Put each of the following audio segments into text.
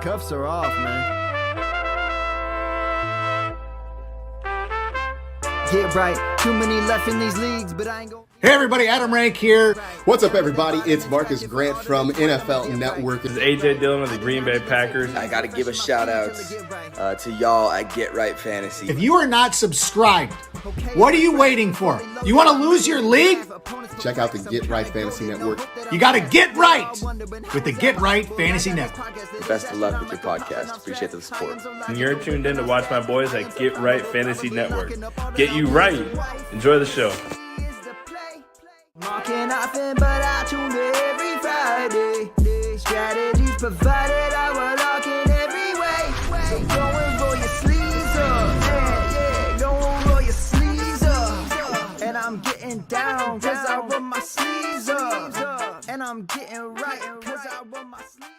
Cuffs are off, man. Get right, too many left in these leagues, but I ain't gonna... Hey everybody, Adam Rank here. What's up everybody? It's Marcus Grant from NFL Network. This is AJ Dillon of the Green Bay Packers. I got to give a shout out to y'all at Get Right Fantasy. If you are not subscribed, what are you waiting for? You want to lose your league? Check out the Get Right Fantasy Network. You got to get right with the Get Right Fantasy Network. Best of luck with your podcast. Appreciate the support. And you're tuned in to watch my boys at Get Right Fantasy Network. Get you right. Enjoy the show. Marking often, but I tune in every Friday. Strategies provided, I will lock in every way. So go and roll your sleeves up. Yeah, go and roll your sleeves up. And I'm getting down, cause I roll my sleeves up. And I'm getting right, cause I roll my sleeves.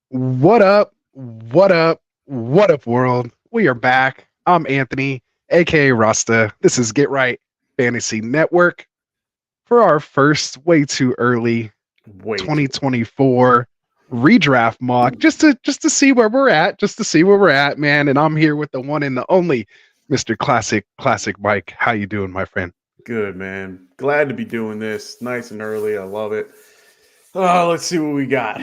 What up? What up? What up, world? We are back. I'm Anthony, aka Rasta. This is Get Right Fantasy Network for our first way too early 2024 redraft mock, just to see where we're at, man. And I'm here with the one and the only Mr. Classic Mike. How you doing, my friend? Good, man. Glad to be doing this nice and early. I love it. Let's see what we got.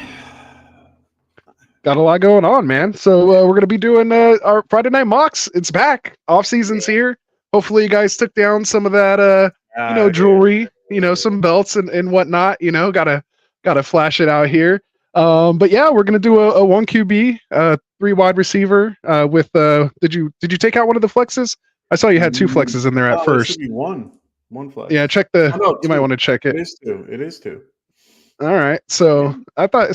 Got a lot going on, man. So we're going to be doing our Friday night mocks. It's back. Off season's here. Hopefully you guys took down some of that, jewelry, some belts and whatnot, gotta flash it out here. But yeah, we're going to do a 1 QB, 3 wide receiver, with, did you take out one of the flexes? I saw you had 2 flexes in there at first. One flex. Yeah. Check you might want to check it. It is 2. All right. So I thought,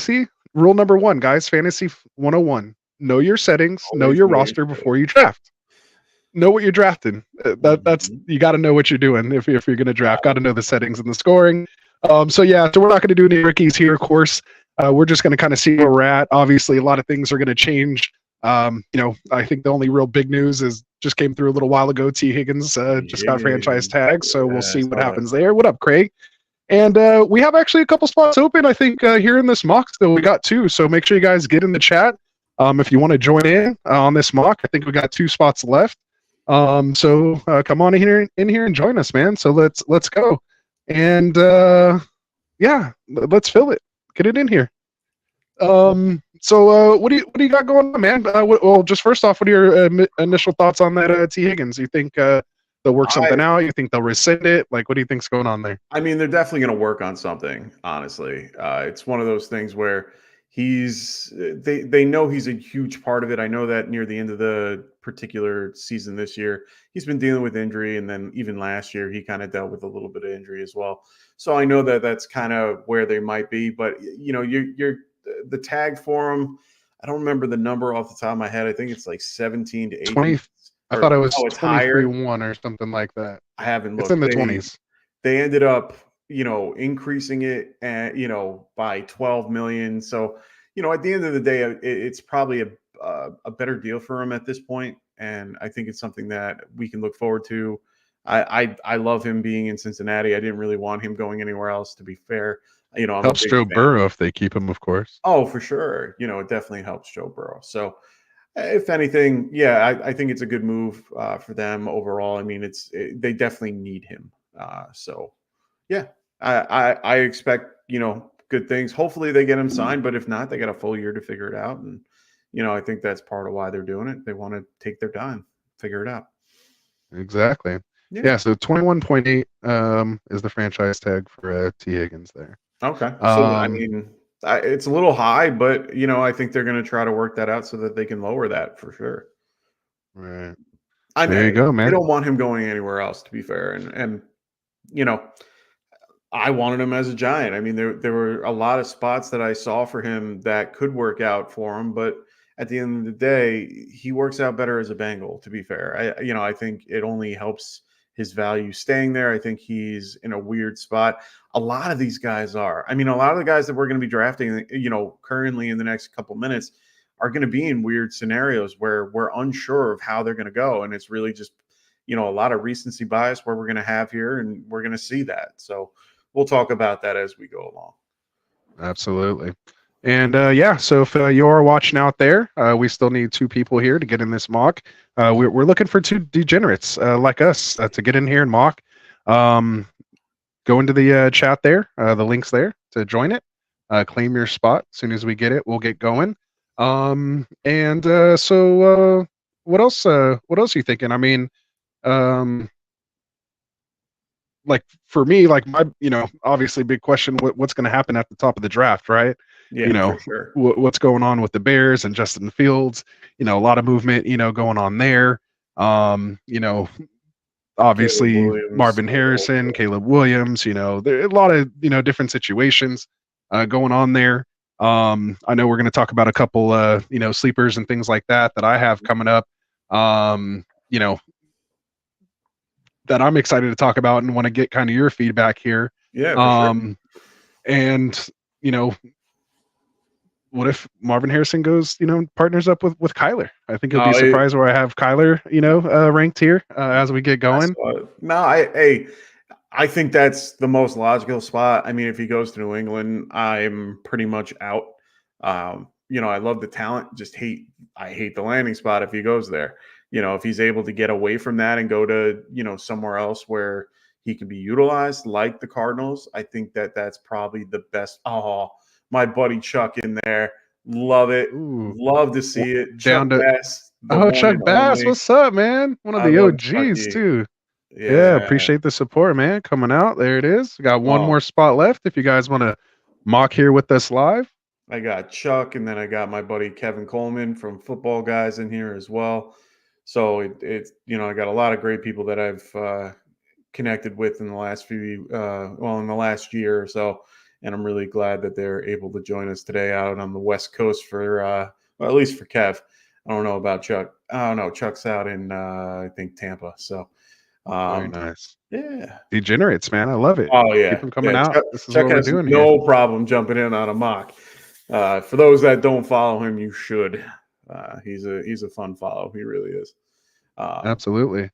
rule number 1, guys, fantasy 101, know your settings, know your roster before you draft. Know what you're drafting. That's you got to know what you're doing if you're going to draft. Got to know the settings and the scoring. So we're not going to do any rookies here, of course. We're just going to kind of see where we're at. Obviously, a lot of things are going to change. I think the only real big news just came through a little while ago. T. Higgins just got franchise tagged, so we'll see what happens there. What up, Craig? And we have actually a couple spots open, I think, here in this mock still. We got 2, so make sure you guys get in the chat if you want to join in on this mock. I think we got 2 spots left. So come on in here and join us, man. So let's go. And let's fill it. Get it in here. So what do you got going on, man? Well, just first off, what are your initial thoughts on that T. Higgins? You think they'll work something out? You think they'll rescind it? Like, what do you think's going on there? I mean, they're definitely going to work on something, honestly. It's one of those things where they know he's a huge part of it. I know that near the end of the particular season this year, he's been dealing with injury, and then even last year he kind of dealt with a little bit of injury as well. So I know that that's kind of where they might be, but you're the tag for him. I don't remember the number off the top of my head. I think it's like 17 to 18. 20. I thought it was 23-1 or something like that. I haven't looked. It's in the 20s. They ended up, increasing it, by 12 million. So, at the end of the day, it's probably a better deal for him at this point, and I think it's something that we can look forward to. I love him being in Cincinnati. I didn't really want him going anywhere else, to be fair. Helps Joe Burrow if they keep him, of course. Oh, for sure. It definitely helps Joe Burrow. So, if anything, I think it's a good move for them overall. I mean, they definitely need him. I expect good things. Hopefully they get him signed, but if not, they got a full year to figure it out. And I think that's part of why they're doing it. They want to take their time, figure it out. Exactly. Yeah. So 21.8 is the franchise tag for T. Higgins there. Okay. So I mean, it's a little high, but I think they're going to try to work that out so that they can lower that for sure. Right. There you go, man. I don't want him going anywhere else, to be fair. And I wanted him as a Giant. I mean, there were a lot of spots that I saw for him that could work out for him, but at the end of the day, he works out better as a Bengal, to be fair. I think it only helps his value staying there. I think he's in a weird spot. A lot of these guys are. I mean, a lot of the guys that we're going to be drafting, currently in the next couple minutes are going to be in weird scenarios where we're unsure of how they're going to go. And it's really just, a lot of recency bias where we're going to have here, and we're going to see that. So we'll talk about that as we go along. Absolutely. And yeah, so if you are watching out there, we still need 2 people here to get in this mock. We're looking for 2 degenerates like us to get in here and mock. Go into the chat there, the link's there to join it. Claim your spot. As soon as we get it, we'll get going. And so what else? What else are you thinking? I mean, like for me, like my, obviously big question, what's going to happen at the top of the draft, right? Yeah, for sure. What's going on with the Bears and Justin Fields, a lot of movement, going on there. Obviously Marvin Harrison, Caleb Williams, there are a lot of, different situations going on there. I know we're going to talk about a couple, sleepers and things like that I have coming up, that I'm excited to talk about and want to get kind of your feedback here. Yeah, for sure. And, what if Marvin Harrison goes, partners up with Kyler? I think he'll be surprised where I have Kyler, ranked here as we get going. No, I think that's the most logical spot. I mean, if he goes to New England, I'm pretty much out. I love the talent, I hate the landing spot if he goes there. If he's able to get away from that and go to, somewhere else where he can be utilized like the Cardinals, I think that's probably the best. Oh, my buddy Chuck in there. Love it. Ooh. Love to see it. Down Chuck Bass. Chuck Bass. What's up, man? One of the OGs too. Yeah, appreciate the support, man. Coming out. There it is. We got one more spot left if you guys want to mock here with us live. I got Chuck, and then I got my buddy Kevin Coleman from Football Guys in here as well. So it's I got a lot of great people that I've connected with in the last in the last year or so. And I'm really glad that they're able to join us today out on the West Coast for, at least for Kev. I don't know about Chuck. I don't know. Chuck's out in, I think, Tampa. So, very nice. Yeah. Degenerates, man. I love it. Oh, yeah. Keep them coming out. This is Chuck what we're has doing no here. problem jumping in on a mock. For those that don't follow him, you should. He's a fun follow. He really is. Absolutely.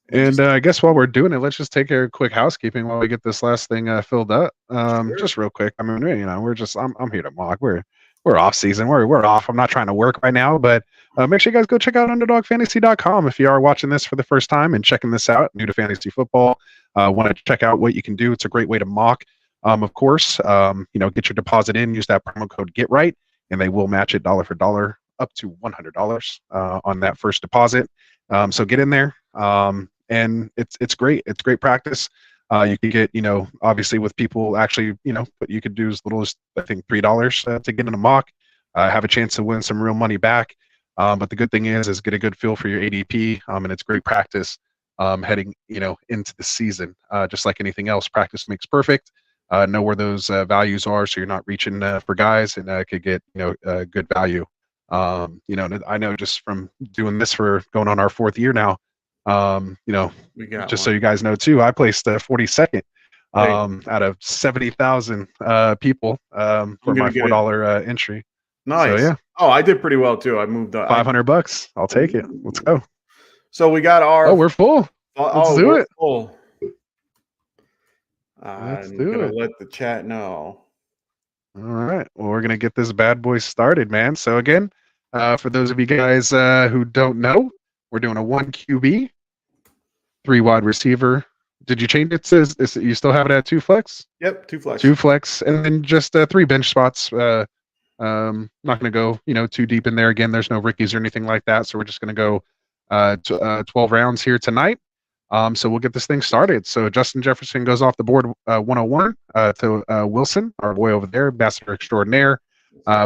And I guess while we're doing it, let's just take care of quick housekeeping while we get this last thing filled up. Sure. Just real quick. I mean, I'm here to mock. We're off season. We're off. I'm not trying to work right now, but make sure you guys go check out underdogfantasy.com if you are watching this for the first time and checking this out, new to fantasy football. Want to check out what you can do. It's a great way to mock. Of course, get your deposit in, use that promo code GETRIGHT, and they will match it dollar for dollar up to $100 on that first deposit. So get in there. And it's great. It's great practice. You can get, obviously with people actually, but you could do as little as I think $3 to get in a mock, have a chance to win some real money back. But the good thing is get a good feel for your ADP. And it's great practice heading, into the season. Just like anything else, practice makes perfect. Know where those values are, so you're not reaching for guys and could get, good value. I know just from doing this for going on our 4th year now. So you guys know too, I placed 42nd out of 70,000 people for my $4 entry. Nice. So, yeah. Oh, I did pretty well too. I moved up $500. I'll take it. Let's go. So we got our. Oh, we're full. Let's do it. Full. Let's I'm do gonna it. let the chat know. All right. Well, we're gonna get this bad boy started, man. So again, for those of you guys who don't know, we're doing a 1 QB, 3 wide receiver. Did you change it? You still have it at 2 flex? Yep, 2 flex. 2 flex, and then just 3 bench spots. Not going to go, too deep in there. Again, there's no rookies or anything like that, so we're just going to go 12 rounds here tonight. So we'll get this thing started. So Justin Jefferson goes off the board 101 to Wilson, our boy over there, ambassador extraordinaire.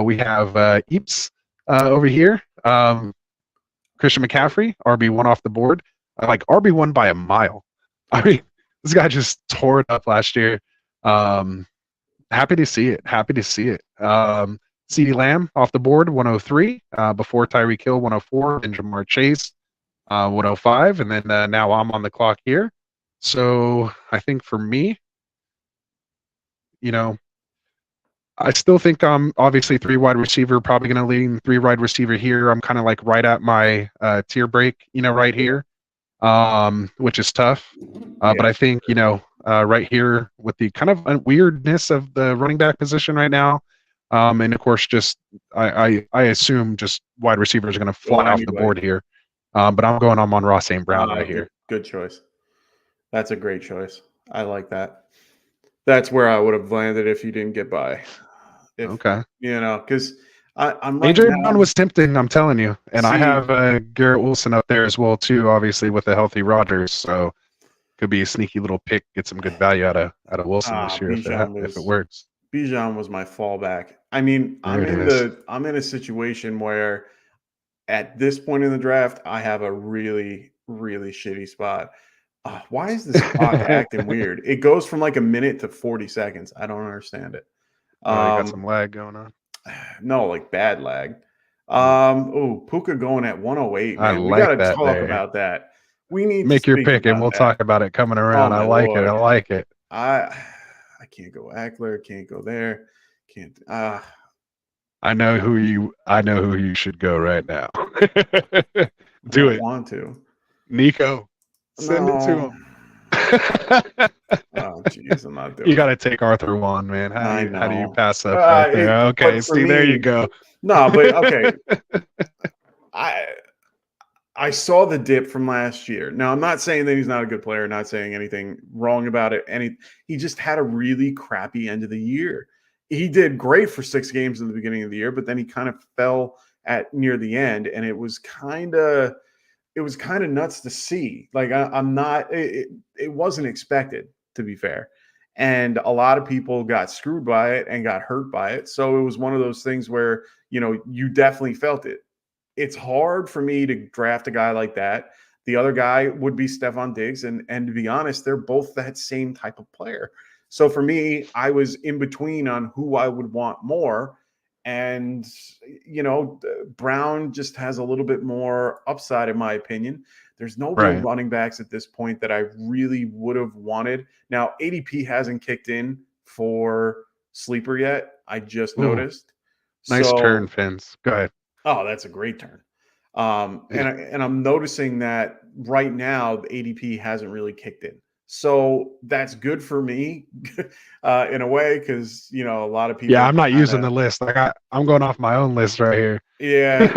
We have Eeps over here. Christian McCaffrey, RB1 off the board. Like RB1 by a mile. I mean, this guy just tore it up last year. Happy to see it. CeeDee Lamb off the board, 103. Before Tyreek Hill, 104. And Jamar Chase, 105. And then now I'm on the clock here. So I think for me, I still think I'm obviously 3 wide receiver, probably going to lean 3 wide receiver here. I'm kind of like right at my tier break, right here, which is tough. But I think, right here with the kind of weirdness of the running back position right now, And of course, just I assume just wide receivers are going to fly off the anyway. board here. But I'm going on Ross St. Brown right here. Good choice. That's a great choice. I like that. That's where I would have landed if you didn't get by. Okay. Because I'm right AJ now. Brown was tempting, I'm telling you. And I See- have Garrett Wilson up there as well, too, obviously, with a healthy Rodgers. So could be a sneaky little pick, get some good value out of Wilson this year if it works. Bijan was my fallback. I mean, I'm in a situation where at this point in the draft, I have a really, really shitty spot. Why is this clock acting weird? It goes from like a minute to 40 seconds. I don't understand it. You got some lag going on. No, like bad lag. Puka going at 108. Man. We got to talk about that. We need make to your pick, and we'll talk about it coming around. I like it. I like it. I can't go Eckler. Can't go there. Can't. I know who you should go right now. Do it. Want to? Nico, send it to him. Oh, jeez, I'm not doing. You got to take Arthur Juan, man. How do you pass up right there? Okay, see, there you go. No, but okay. I saw the dip from last year. Now, I'm not saying that he's not a good player, not saying anything wrong about it. He just had a really crappy end of the year. He did great for 6 games in the beginning of the year, but then he kind of fell at near the end, and it was kind of nuts to see. Like it wasn't expected, to be fair. And a lot of people got screwed by it and got hurt by it. So it was one of those things where, you definitely felt it. It's hard for me to draft a guy like that. The other guy would be Stephon Diggs. And to be honest, they're both that same type of player. So for me, I was in between on who I would want more. And, Brown just has a little bit more upside, in my opinion. There's no real running backs at this point that I really would have wanted. Now, ADP hasn't kicked in for Sleeper yet. I just noticed. Nice turn, Fins. Go ahead. Oh, that's a great turn. And I'm noticing that right now the ADP hasn't really kicked in. So that's good for me in a way because, a lot of people. Yeah, I'm not using the list. I'm going off my own list right here. Yeah.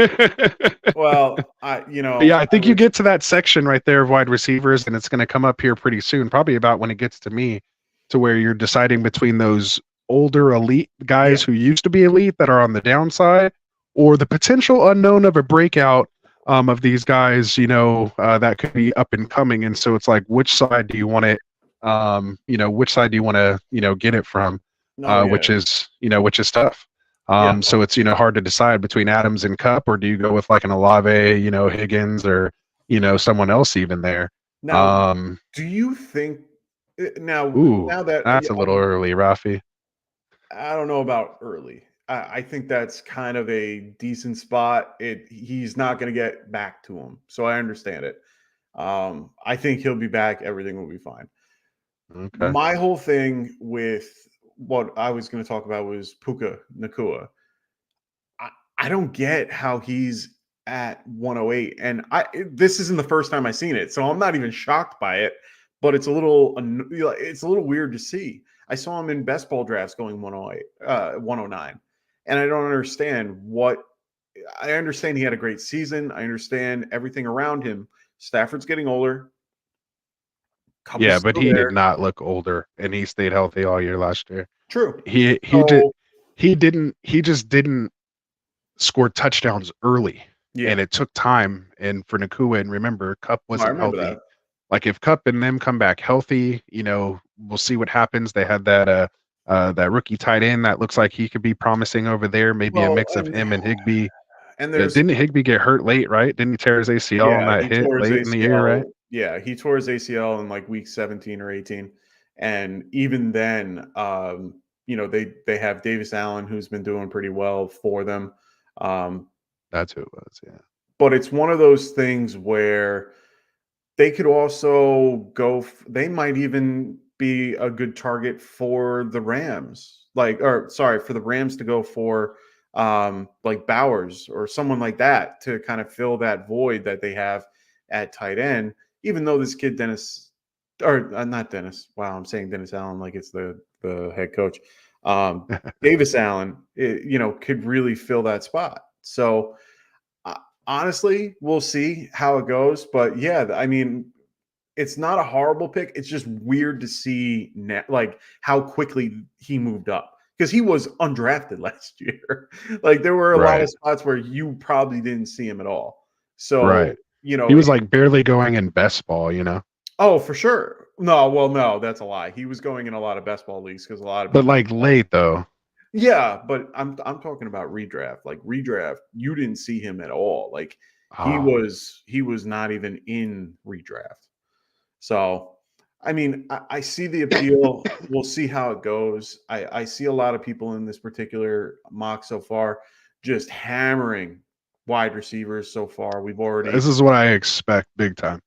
Well, I think you get to that section right there of wide receivers, and it's going to come up here pretty soon, probably about when it gets to me, to where you're deciding between those older elite guys who used to be elite that are on the downside, or the potential unknown of a breakout of these guys, that could be up and coming. And so it's like, which side do you want it? Which side do you want to, get it from? Which is tough. So it's, hard to decide between Adams and Cup, or do you go with like an Olave, Higgins, or, someone else even there? Now, do you think now that that's a little early, Rafi? I don't know about early. I think that's kind of a decent spot. He's not going to get back to him, so I understand it. I think he'll be back. Everything will be fine. Okay. My whole thing with what I was going to talk about was Puka Nacua. I don't get how he's at 108, and this isn't the first time I've seen it, so I'm not even shocked by it. But it's a little weird to see. I saw him in best ball drafts going 108, 109. And I don't understand I understand he had a great season. I understand everything around him. Stafford's getting older. But he did not look older, and he stayed healthy all year last year. True. He just didn't score touchdowns early. Yeah. And it took time. And for Nacua, and remember, Cup wasn't healthy. That. Like if Cup and them come back healthy, we'll see what happens. They had that rookie tight end that looks like he could be promising over there. Maybe a mix of him and Higbee. And didn't Higbee get hurt late, right? Didn't he tear his ACL on that hit late in the year, right? Yeah, he tore his ACL in like week 17 or 18. And even then, they have Davis Allen, who's been doing pretty well for them. That's who it was, yeah. But it's one of those things where they could also they might even be a good target for the Rams, for the Rams to go for like Bowers or someone like that to kind of fill that void that they have at tight end, even though this kid not Dennis. Wow, I'm saying Dennis Allen like it's the head coach. Davis Allen, could really fill that spot. So honestly, we'll see how it goes. But yeah, I mean, it's not a horrible pick. It's just weird to see like how quickly he moved up because he was undrafted last year. Like there were a lot of spots where you probably didn't see him at all. So, he was like barely going in best ball, Oh, for sure. No, that's a lie. He was going in a lot of best ball leagues because a lot of but people, like late though. yeah, but I'm talking about redraft. Like redraft, you didn't see him at all. Like he was not even in redraft. So, I mean, I see the appeal. We'll see how it goes. I see a lot of people in this particular mock so far just hammering wide receivers so far. This is what I expect big time.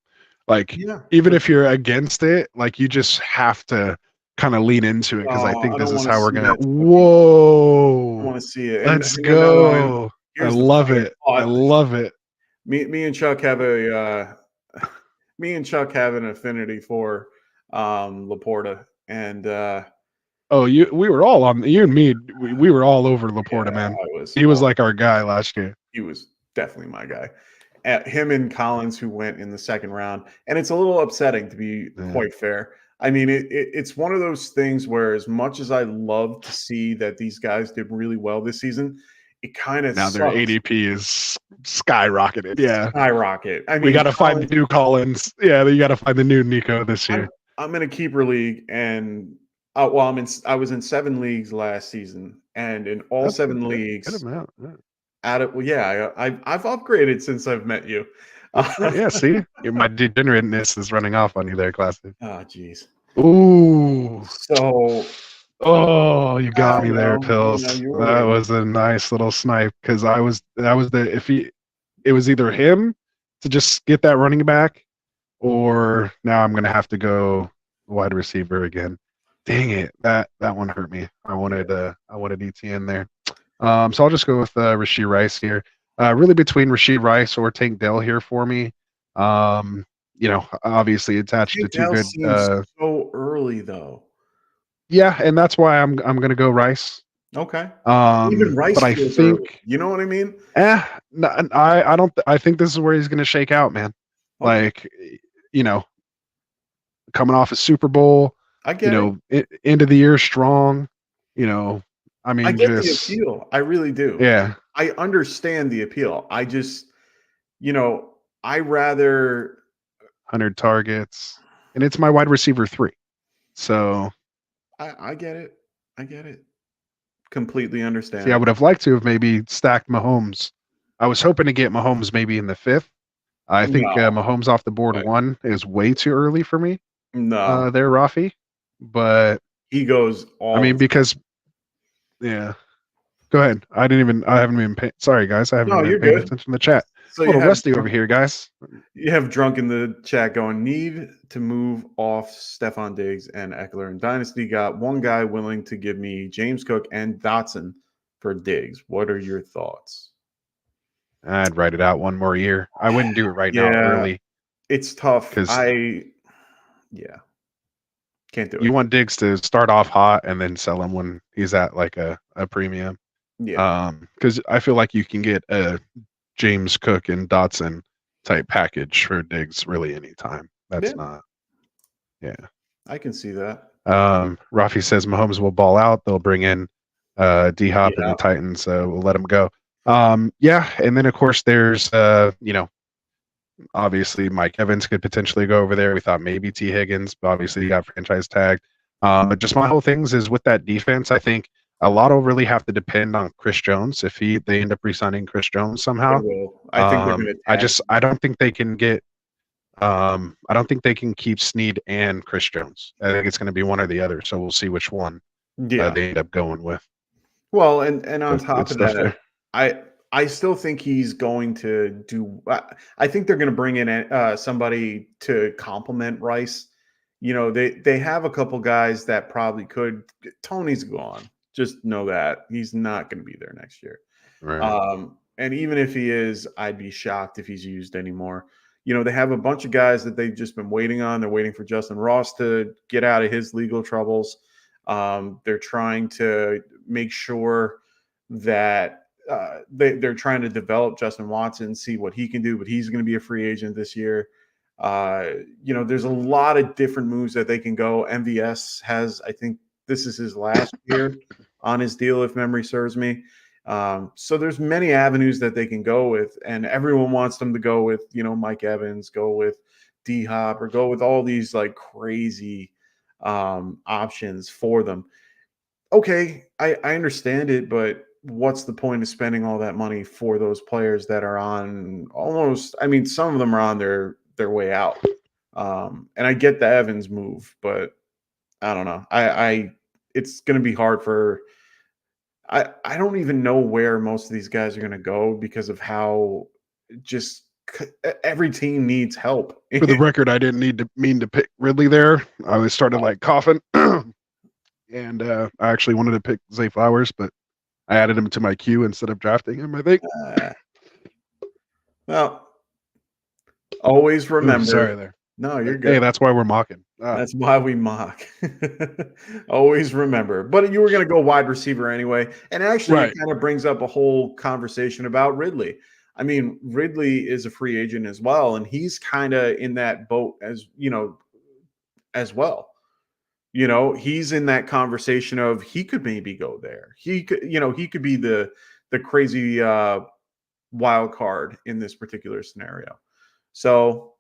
Like, even if you're against it, like you just have to kind of lean into it because I think this is how we're gonna. Whoa! I want to see it. Let's go! I love it. I love it. Me and Chuck have an affinity for Laporta, and we were all on you and me. We were all over Laporta, man. He was like our guy last year. He was definitely my guy. Him and Collins, who went in the second round, and it's a little upsetting to be quite fair. I mean, it's one of those things where, as much as I love to see that these guys did really well this season, it kind of now sucks. Their ADP is skyrocketed. Yeah, skyrocket. I mean, we got to find the new Collins. Yeah, you got to find the new Nico this year. I'm in a keeper league, and I was in 7 leagues last season, and in all 7 leagues. Good amount. Yeah. I've upgraded since I've met you. Yeah, see, my degenerateness is running off on you there, Classic. Oh, jeez. Ooh. So. Oh, you got me there, Pills. That was a nice little snipe because it was either him to just get that running back, or now I'm gonna have to go wide receiver again. Dang it, that one hurt me. I wanted ETN there. So I'll just go with Rashee Rice here. Really between Rashee Rice or Tank Dell here for me. Obviously attached to two good. So early though. Yeah, and that's why I'm gonna go Rice. Okay. Even Rice, but I think early. You know what I mean. I don't. I think this is where he's gonna shake out, man. Okay. Like, coming off a Super Bowl. I get end of the year strong. I mean, I get the appeal. I really do. Yeah. I understand the appeal. I just, I rather 100 targets, and it's my wide receiver 3. So I get it. I get it. Completely understand. See, I would have liked to have maybe stacked Mahomes. I was hoping to get Mahomes maybe in the 5th. I think Mahomes off the board 1 is way too early for me. No, there, Rafi. But he goes all. I mean, because yeah. Go ahead. I haven't even paid. Sorry, guys. I haven't even paid attention to the chat. So a little rusty over here, guys. You have Drunk in the chat going, need to move off Stephon Diggs and Eckler and Dynasty. Got one guy willing to give me James Cook and Dotson for Diggs. What are your thoughts? I'd write it out one more year. I wouldn't do it right now early. It's tough. Can't do it. You want Diggs to start off hot and then sell him when he's at like a premium. Yeah. Because I feel like you can get a James Cook and Dotson type package for Diggs really anytime. That's not. Yeah. I can see that. Rafi says Mahomes will ball out. They'll bring in D-Hop and the Titans. We'll let him go. And then of course there's obviously Mike Evans could potentially go over there. We thought maybe T. Higgins, but obviously he got franchise tagged. But just my whole things is with that defense, I think a lot will really have to depend on Chris Jones if they end up re-signing Chris Jones somehow. I think they're going to. I don't think they can get. I don't think they can keep Snead and Chris Jones. I think it's going to be one or the other. So we'll see which one they end up going with. Well, and on top of that, I still think he's going to do. I think they're going to bring in somebody to complement Rice. They have a couple guys that probably could. Tony's gone. Just know that he's not going to be there next year. Right. And even if he is, I'd be shocked if he's used anymore. They have a bunch of guys that they've just been waiting on. They're waiting for Justin Ross to get out of his legal troubles. They're trying to make sure that they're trying to develop Justin Watson, see what he can do, but he's going to be a free agent this year. There's a lot of different moves that they can go. MVS has, I think this is his last year on his deal, if memory serves me. So there's many avenues that they can go with, and everyone wants them to go with, Mike Evans, go with D-Hop, or go with all these like crazy options for them. Okay, I understand it, but what's the point of spending all that money for those players that are on almost, I mean, some of them are on their way out. And I get the Evans move, but I don't know. It's going to be hard for, I don't even know where most of these guys are going to go because of how just every team needs help. For the record, I didn't mean to pick Ridley there. I was started like coughing. And I actually wanted to pick Zay Flowers, but I added him to my queue instead of drafting him, I think. Well, always remember. Ooh, sorry there. No, you're good. Hey, that's why we're mocking. That's why we mock. Always remember. But you were going to go wide receiver anyway. And actually, It kind of brings up a whole conversation about Ridley. I mean, Ridley is a free agent as well, and he's kind of in that boat as well. He's in that conversation of he could maybe go there. He could be the crazy wild card in this particular scenario. So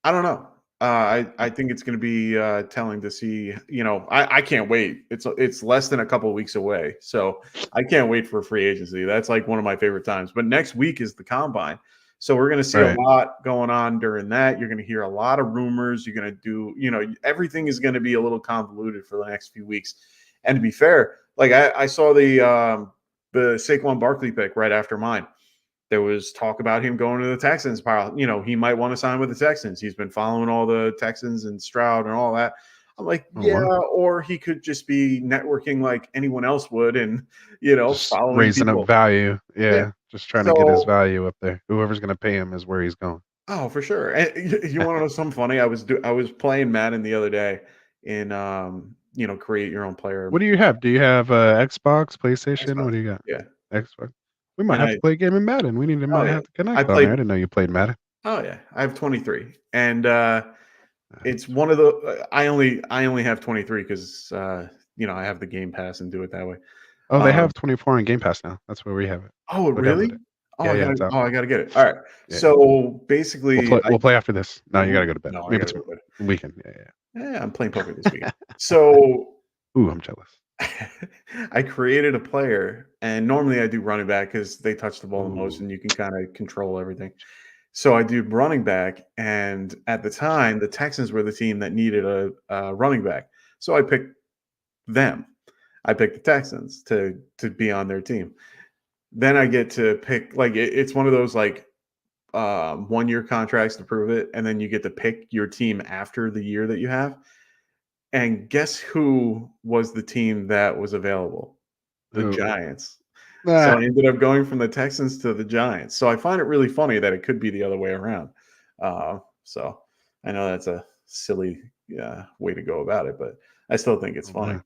I don't know. I think it's going to be telling to see. I can't wait. It's less than a couple of weeks away, so I can't wait for free agency. That's like one of my favorite times. But next week is the combine. So we're going to see a lot going on during that. You're going to hear a lot of rumors. You're going to do, everything is going to be a little convoluted for the next few weeks. And to be fair, like I saw the Saquon Barkley pick right after mine. There was talk about him going to the Texans. He might want to sign with the Texans. He's been following all the Texans and Stroud and all that. I'm like, or he could just be networking like anyone else would, and just following raising people. up value. Yeah. Just trying to get his value up there. Whoever's going to pay him is where he's going. Oh, for sure. And you want to know something funny? I was playing Madden the other day in create your own player. What do you have? Do you have Xbox, PlayStation? Xbox. What do you got? Yeah, Xbox. We might have to play a game in Madden. We need to have to connect. I didn't know you played Madden. Oh yeah, I have 23, and it's one of the. I only have 23 because I have the Game Pass and do it that way. Oh, they have 24 on Game Pass now. That's where we have it. Oh, really? Oh, yeah, I gotta get it. All right. Yeah. So basically, we'll play after this. No, you gotta go to bed. No, maybe it's weekend. Yeah, I'm playing poker this weekend. So, I'm jealous. I created a player, and normally I do running back because they touch the ball the most, and you can kind of control everything. So I do running back, and at the time, the Texans were the team that needed a running back. So I picked them. I picked the Texans to be on their team. Then I get to pick, like, it's one of those, like, 1-year contracts to prove it, and then you get to pick your team after the year that you have. And guess who was the team that was available? The Giants. So I ended up going from the Texans to the Giants. So I find it really funny that it could be the other way around. So I know that's a silly way to go about it, but I still think it's funny.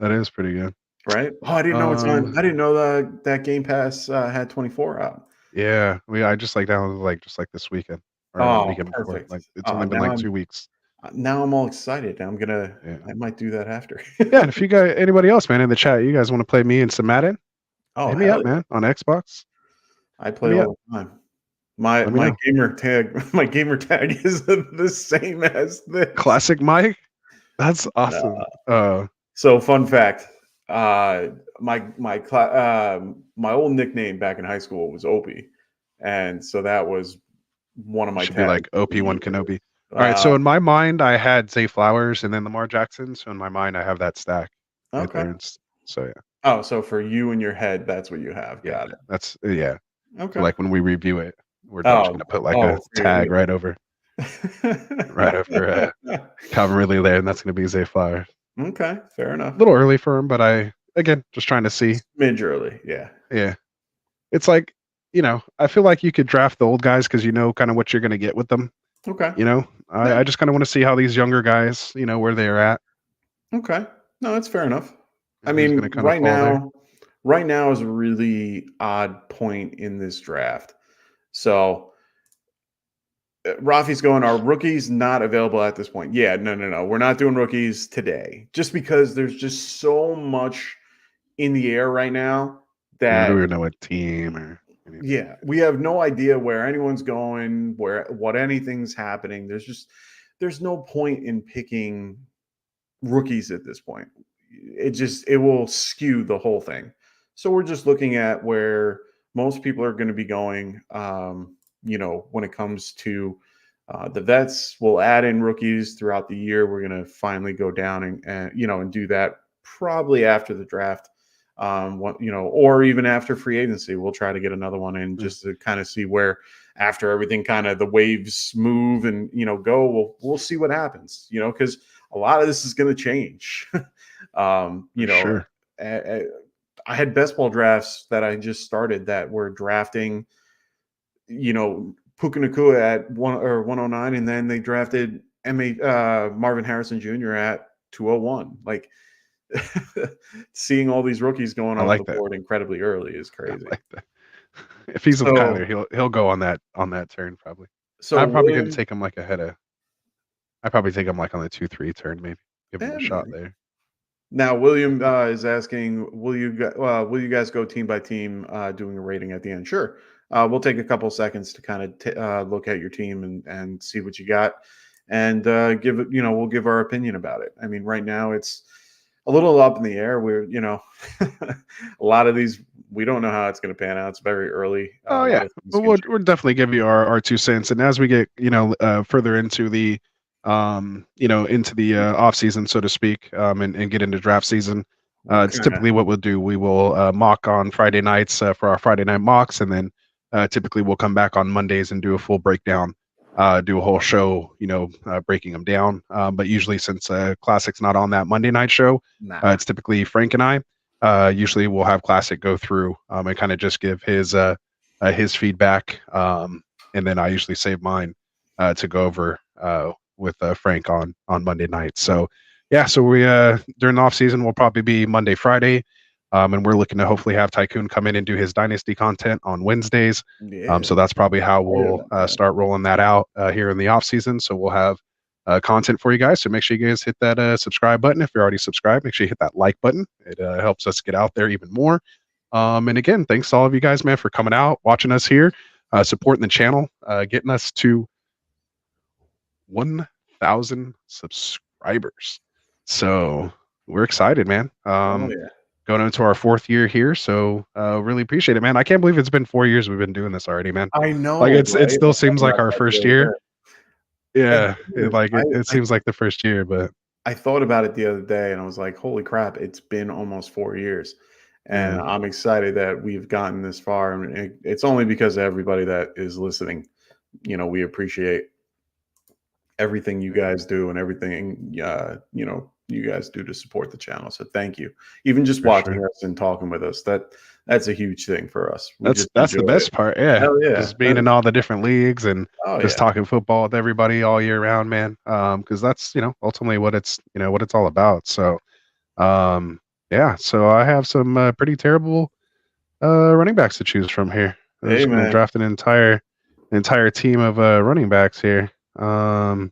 That is pretty good. Right? Oh, I didn't know it's on. I didn't know that Game Pass had 24 out. Yeah, I just downloaded just this weekend. Or weekend perfect. Before. It's only been 2 weeks. Now I'm all excited. I might do that after. Yeah, and if you got anybody else, man, in the chat, you guys want to play me in some Madden? Hit me up, man, on Xbox. I play all the time. My gamer tag is the same as the Classic Mike. That's awesome. So fun fact, my old nickname back in high school was Opie, and so that was one of my should tags. Be like OP1 Kenobi. All right, so in my mind, I had Zay Flowers and then Lamar Jackson. So in my mind, I have that stack. Okay. Right so yeah. Oh, so for you in your head, that's what you have. Got it. That's Okay. So when we review it, we're just going to put a tag right over Calvin Ridley there, and that's going to be Zay Flowers. Okay, fair enough. A little early for him, but just trying to see. Smidge early, yeah. Yeah. It's like, I feel like you could draft the old guys because you know kind of what you're going to get with them. Okay. I just kind of want to see how these younger guys, where they're at. Okay. No, that's fair enough. I Who's going to mean, kind of fall there? right now is a really odd point in this draft. So Rafi's going, are rookies not available at this point? Yeah, no. We're not doing rookies today just because there's just so much in the air right now We don't that, even know what team or anything. yeah, we have no idea where anyone's going, what anything's happening. There's no point in picking rookies at this point. It will skew the whole thing. So we're just looking at where most people are going to be going. When it comes to the vets, we'll add in rookies throughout the year. We're going to finally go down and do that probably after the draft. Or even after free agency, we'll try to get another one in just to kind of see where, after everything kind of the waves move and go, we'll see what happens. Because a lot of this is going to change. Sure. I had best ball drafts that I just started that were drafting, Puka Nacua at 109, and then they drafted Marvin Harrison Jr. at 201. Like, seeing all these rookies going off the board incredibly early is crazy. I like that. If he's with Kyler, he'll go on that turn probably. So I'm probably going to take him like ahead of. I probably take him like on the 2-3 turn, maybe give him a shot there. Now William is asking, will you guys go team by team doing a rating at the end? Sure. We'll take a couple seconds to kind of look at your team and see what you got, and we'll give our opinion about it. I mean, right now it's a little up in the air. We're a lot of these, we don't know how it's going to pan out. It's very early. Yeah, but we'll definitely give you our 2 cents. And as we get further into the into the off season, so to speak, and get into draft season, it's typically what we'll do. We will mock on Friday nights for our Friday night mocks, and then typically we'll come back on Mondays and do a full breakdown, do a whole show, breaking them down. But usually, since Classic's not on that Monday night show, it's typically Frank and I. Usually, we'll have Classic go through and kind of just give his feedback, and then I usually save mine to go over with Frank on Monday night. So yeah, so we during the off season we'll probably be Monday, Friday, and we're looking to hopefully have Tycoon come in and do his Dynasty content on Wednesdays. So that's probably how we'll start rolling that out here in the off season. So we'll have content for you guys. So make sure you guys hit that subscribe button. If you're already subscribed, make sure you hit that like button. It helps us get out there even more. And again, thanks to all of you guys, man, for coming out, watching us here, supporting the channel, getting us to 1,000 subscribers. So we're excited, man. Going into our 4th year here, so really appreciate it, man. I can't believe it's been 4 years we've been doing this already, man. I know, like it still seems like our first year. Yeah, it seems like the first year, but I thought about it the other day and I was like, holy crap, it's been almost 4 years. And I'm excited that we've gotten this far. And it's only because of everybody that is listening. We appreciate everything you guys do and everything you guys do to support the channel. So thank you. Even just watching us and talking with us, that's a huge thing for us. That's the best part. Yeah. Just being in all the different leagues and just talking football with everybody all year round, man. Because that's ultimately what it's what it's all about. So yeah, so I have some pretty terrible running backs to choose from here. I'm just gonna draft an entire team of running backs here. I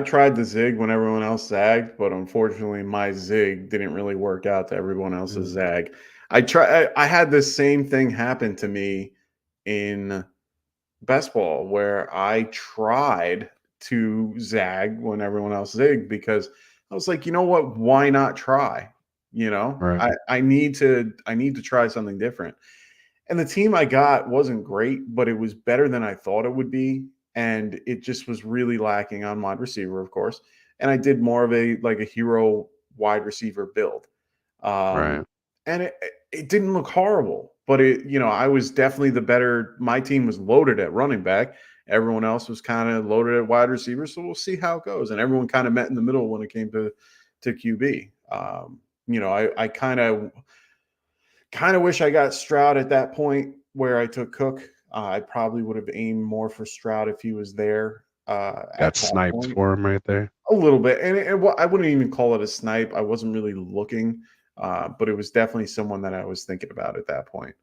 tried the zig when everyone else zagged, but unfortunately my zig didn't really work out to everyone else's zag. I had the same thing happen to me in best ball where I tried to zag when everyone else zigged because I was like, you know what, why not try? Right. I need to try something different. And the team I got wasn't great, but it was better than I thought it would be. And it just was really lacking on wide receiver, of course. And I did more of a hero wide receiver build. Right. And it didn't look horrible, but I was definitely my team was loaded at running back. Everyone else was kind of loaded at wide receiver. So we'll see how it goes. And everyone kind of met in the middle when it came to QB. I kind of wish I got Stroud at that point where I took Cook. I probably would have aimed more for Stroud if he was there. Got sniped for him right there. A little bit, and I wouldn't even call it a snipe. I wasn't really looking, but it was definitely someone that I was thinking about at that point.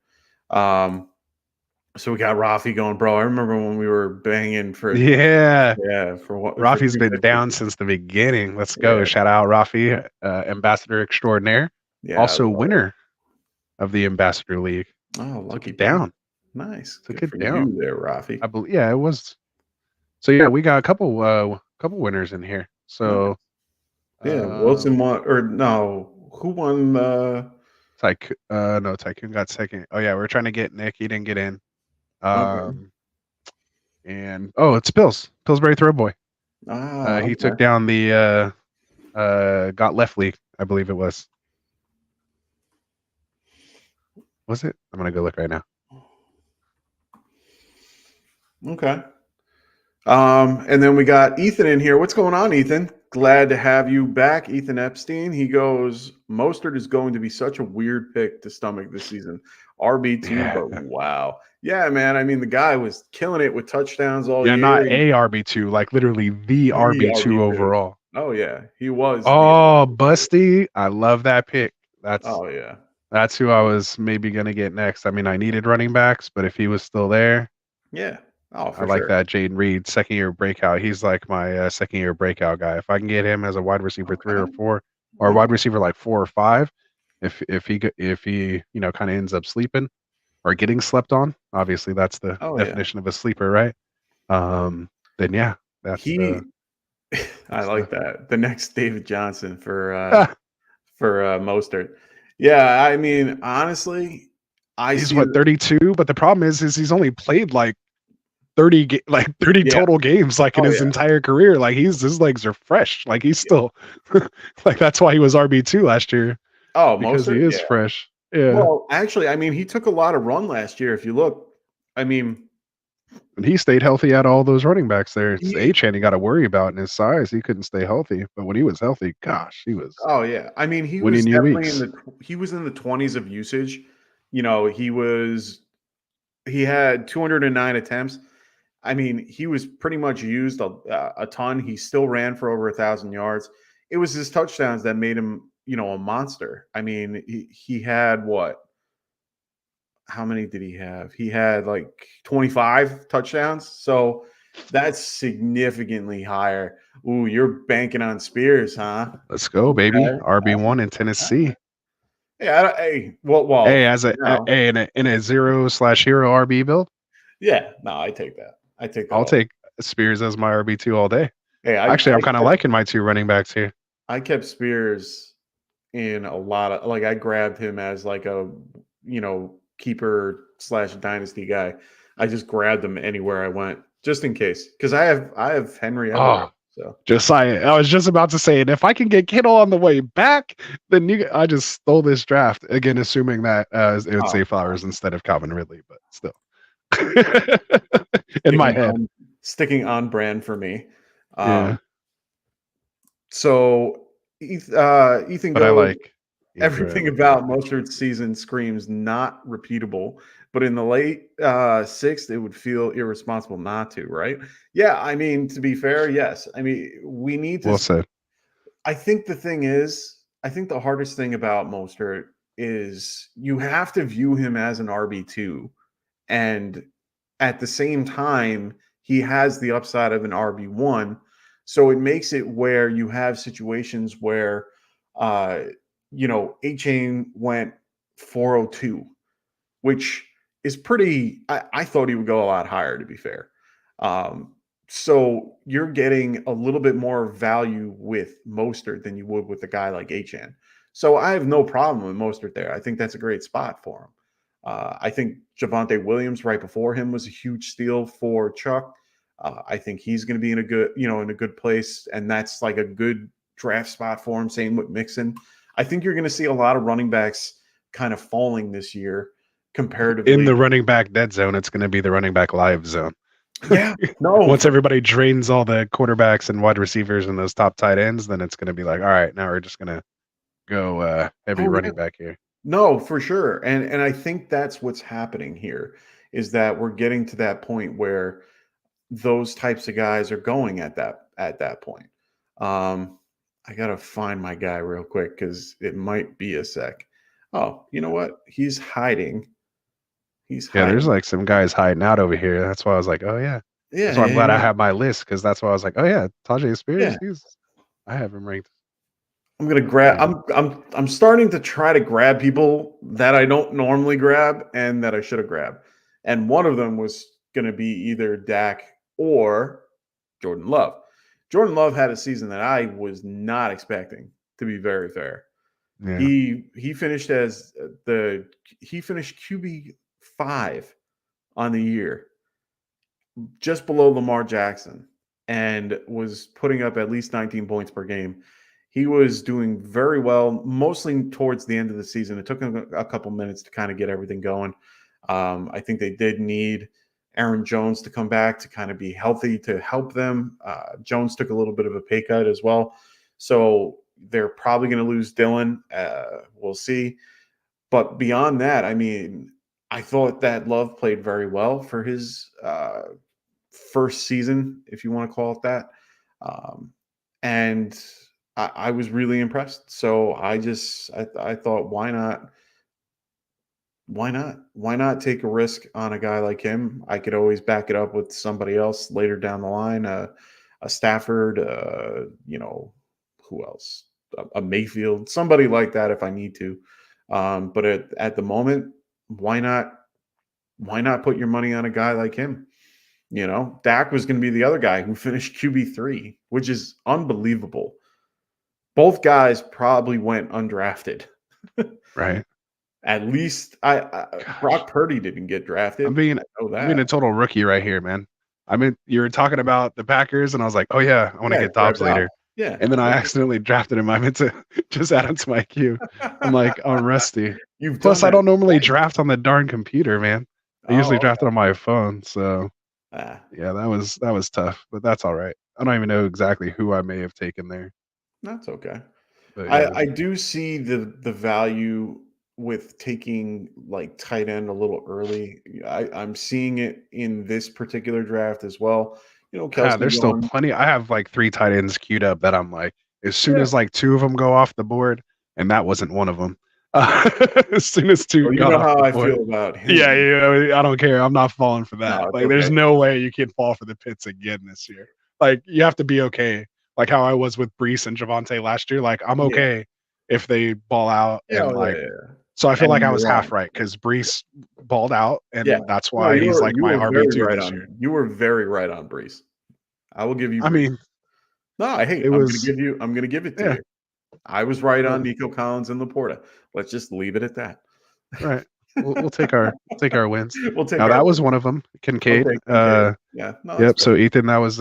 So we got Rafi going, bro. I remember when we were banging for Yeah. for what Rafi's for been 250. down since the beginning. Let's go. Yeah. Shout out Rafi, ambassador extraordinaire. Yeah, Also I love it. winner of the Ambassador League. Oh, Took lucky it down. Nice. Took Good it for down. you there, Rafi. I believe. Yeah, it was. So yeah, we got a couple winners in here. So Yeah, Wilson won, or no? Who won? Tycoon got second. Oh yeah, we are trying to get Nick. He didn't get in. Okay. And it's Pillsbury Throwboy. He took down the Got Left League, I believe it was. Was it? I'm gonna go look right now. Okay. And then we got Ethan in here. What's going on, Ethan? Glad to have you back, Ethan Epstein. He goes, Mostert is going to be such a weird pick to stomach this season. RB2, but wow. Yeah, man. I mean, the guy was killing it with touchdowns all year. Not a RB2, like literally the RB2 overall. Oh, yeah. He was. Oh, Busty. I love that pick. Yeah. That's who I was maybe going to get next. I mean, I needed running backs, but if he was still there. Yeah. Oh, I like that. Jaden Reed, second-year breakout. He's like my second-year breakout guy. If I can get him as a wide receiver 3 or 4, or wide receiver like 4 or 5, if he kind of ends up sleeping or getting slept on, obviously that's the definition of a sleeper, right? Then yeah, that's I like that. The next David Johnson for Mostert. Yeah, I mean, honestly, he's 32, but the problem is he's only played like 30 total games in his entire career. Like his legs are fresh. Like he's still like that's why he was RB2 last year. Oh, because Mostert? He is fresh. Yeah. Well, actually, I mean, he took a lot of run last year. If you look, I mean, and he stayed healthy out of all those running backs there. It's Achane he got to worry about in his size. He couldn't stay healthy, but when he was healthy, gosh, he was. Oh yeah, I mean, he was definitely he was in the 20s of usage. You know, he had 209 attempts. I mean, he was pretty much used a ton. He still ran for over 1,000 yards. It was his touchdowns that made him, a monster. I mean, he had what? How many did he have? He had like 25 touchdowns. So that's significantly higher. Ooh, you're banking on Spears, huh? Let's go, baby. RB1 in Tennessee. Yeah. Hey, well. Hey, in a 0/hero RB build. Yeah. No, I take that. I'll take Spears as my RB2 all day. Hey, I'm kind of liking my 2 running backs here. I kept Spears in a lot of I grabbed him as like a keeper / dynasty guy. I just grabbed him anywhere I went just in case because I have Henry. So I was just about to say, and if I can get Kittle on the way back, then I just stole this draft again, assuming that it would say Flowers instead of Calvin Ridley, but still. In my head, sticking on brand for me. Yeah. So Ethan, but I like everything about Mostert's season screams not repeatable. But in the late 6th, it would feel irresponsible not to, right? Yeah, I mean, to be fair, yes. I mean, we need to. Well said. I think the thing is, the hardest thing about Mostert is you have to view him as an RB2. And at the same time, he has the upside of an RB1. So it makes it where you have situations where, Achane went 402, which is pretty, I thought he would go a lot higher, to be fair. So you're getting a little bit more value with Mostert than you would with a guy like Achane. So I have no problem with Mostert there. I think that's a great spot for him. I think Javonte Williams right before him was a huge steal for Chuck. I think he's going to be in a good place, and that's like a good draft spot for him. Same with Mixon. I think you're going to see a lot of running backs kind of falling this year comparatively. In the running back dead zone, it's going to be the running back live zone. Yeah, no. Once everybody drains all the quarterbacks and wide receivers and those top tight ends, then it's going to be like, all right, now we're just going to go heavy running back here. No, for sure. And I think that's what's happening here is that we're getting to that point where those types of guys are going at that point. I gotta find my guy real quick because it might be a sec. Oh, you know what? He's hiding. He's Yeah, there's hiding. like some guys hiding out over here. That's why I was like, oh yeah. Yeah, That's why I'm yeah, glad I yeah. have my list because that's why I was like, oh yeah, Tajay Spears. Yeah. I have him ranked. I'm gonna grab. Yeah. I'm starting to try to grab people that I don't normally grab and that I should have grabbed. And one of them was gonna be either Dak or Jordan Love. Jordan Love had a season that I was not expecting, to be very fair. Yeah. He finished as he finished QB5 on the year, just below Lamar Jackson, and was putting up at least 19 points per game. He was doing very well, mostly towards the end of the season. It took him a couple minutes to kind of get everything going. I think they did need Aaron Jones to come back to kind of be healthy to help them. Jones took a little bit of a pay cut as well. So they're probably going to lose Dylan. We'll see. But beyond that, I mean, I thought that Love played very well for his first season, if you want to call it that. And I was really impressed. So I thought, why not? Why not? Why not take a risk on a guy like him? I could always back it up with somebody else later down the line, a Stafford, who else? A Mayfield, somebody like that if I need to. But at the moment, why not? Why not put your money on a guy like him? Dak was going to be the other guy who finished QB3, which is unbelievable. Both guys probably went undrafted. Right. At least Brock Purdy didn't get drafted. I'm being a total rookie right here, man. I mean, you were talking about the Packers, and I was like, oh yeah, I want to get Dobbs later. Yeah. And then I accidentally drafted him. I meant to just add him to my queue. I'm like, I'm rusty. Plus, I don't normally draft on the darn computer, man. I usually draft it on my phone. So yeah, that was tough, but that's all right. I don't even know exactly who I may have taken there. That's okay. But, yeah. I do see the value with taking like tight end a little early. I'm seeing it in this particular draft as well. Kelsey there's still plenty. I have like 3 tight ends queued up that I'm like, as soon as like 2 of them go off the board, and that wasn't one of them. As soon as 2 you got know off how the I board. feel about him. Yeah, I don't care. I'm not falling for that. No, like, there's no way you can fall for the pits again this year. Like, you have to be okay. Like how I was with Brees and Javonte last year. Like, I'm okay if they ball out So I feel like I was half right because Brees balled out, and that's why he's like my RB2 this year. You were very right on Brees. I will give you. I mean, I'm going to give it to you. I was right on Nico Collins and Laporta. Let's just leave it at that. Right. We'll take our wins. That was one of them. Kincaid. Yep. So Ethan, that was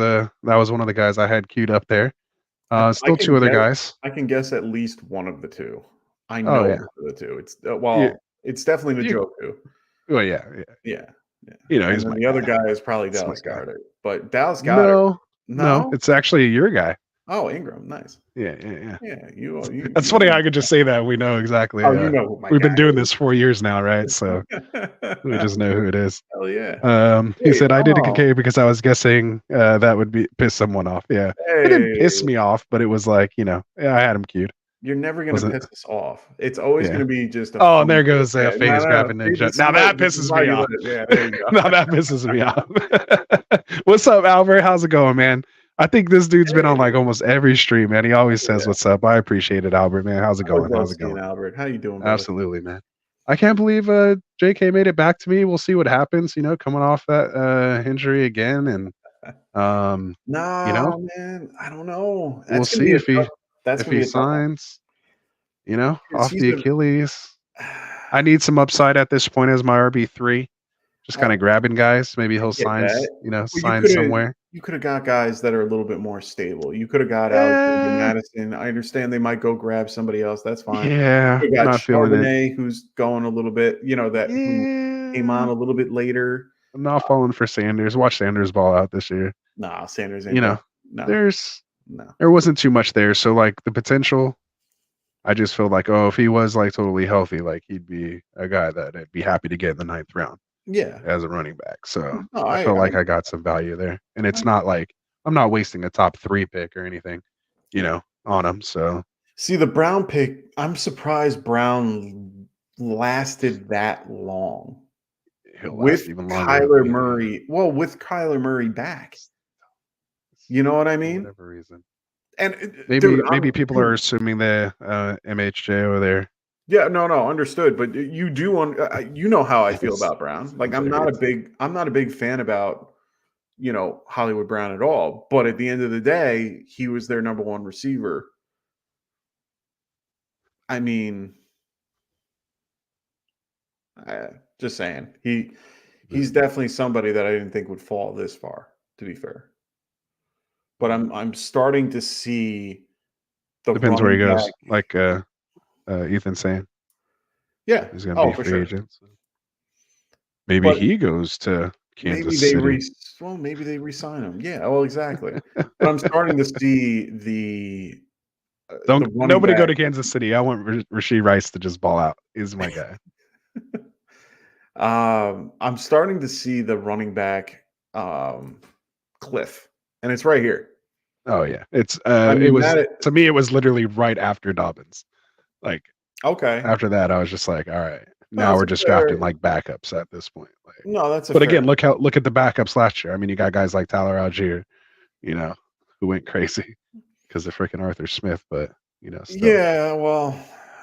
one of the guys I had queued up there. Still 2 other guys. I can guess at least one of the 2. I know one of the 2. It's it's definitely the Njoku. Well, yeah. He's the other guy is probably Dallas Goedert. But Dallas Goedert. No, it's actually your guy. Oh, Ingram, nice. Yeah. Yeah, you. That's funny. I could just say that we know exactly. Oh, you know who my we've guy been doing this 4 years now, right? So we just know who it is. Hell yeah. He said I did a Kincaid because I was guessing that would piss someone off. Yeah, it didn't piss me off, but it was like I had him queued. You're never going to piss us off. It's always going to be just a and there goes FaZe grabbing ninja. Now that pisses me off. Yeah, there you go. Now that pisses me off. What's up, Albert? How's it going, man? I think this dude's been on like almost every stream, man. He always says what's up. I appreciate it, Albert, man. How's it going? Albert? How you doing, brother? Absolutely, man. I can't believe JK made it back to me. We'll see what happens, coming off that injury again. And man, I don't know. We'll see if he signs, off the Achilles. I need some upside at this point as my RB3. Just kind of grabbing guys. Maybe he'll sign, sign somewhere. You could have got guys that are a little bit more stable. You could have got Alexander Madison. I understand they might go grab somebody else. That's fine. Yeah, you got Charbonnet, who's going a little bit. Who came on a little bit later. I'm not falling for Sanders. Watch Sanders ball out this year. Nah, Sanders ain't. There wasn't too much there. So like the potential, I just feel like if he was like totally healthy, like he'd be a guy that I'd be happy to get in the 9th round. Yeah, as a running back. So I feel like I got some value there, and it's not like I'm not wasting a top 3 pick or anything. on him. So See, the Brown pick, I'm surprised Brown lasted that long he'll with last even longer. Kyler Murray. Well, with Kyler Murray back. You know what I For mean? whatever reason. And Maybe people are assuming the MHJ over there. Yeah, no, understood. But you do you know how I feel about Brown. Like I'm not a big fan about Hollywood Brown at all. But at the end of the day, he was their number one receiver. I mean, just saying, he's definitely somebody that I didn't think would fall this far. To be fair, but I'm starting to see the depends where he running goes. back. Like Ethan's saying, Yeah, he's going to be for free sure. agent. So maybe But he goes to Kansas maybe City. maybe they re-sign him. Yeah, well, exactly. But I'm starting to see the Nobody back. go to Kansas City. I want Rashee Rice to just ball out. He's my guy. I'm starting to see the running back cliff, and it's right here. Oh yeah, it's to me it was literally right after Dobbins. Like okay, after that I was just like, all right, now we're just drafting like backups at this point. Like, no, that's but again, look at the backups last year. I mean, you got guys like Tyler Algier, who went crazy because of freaking Arthur Smith, but still. Yeah, well,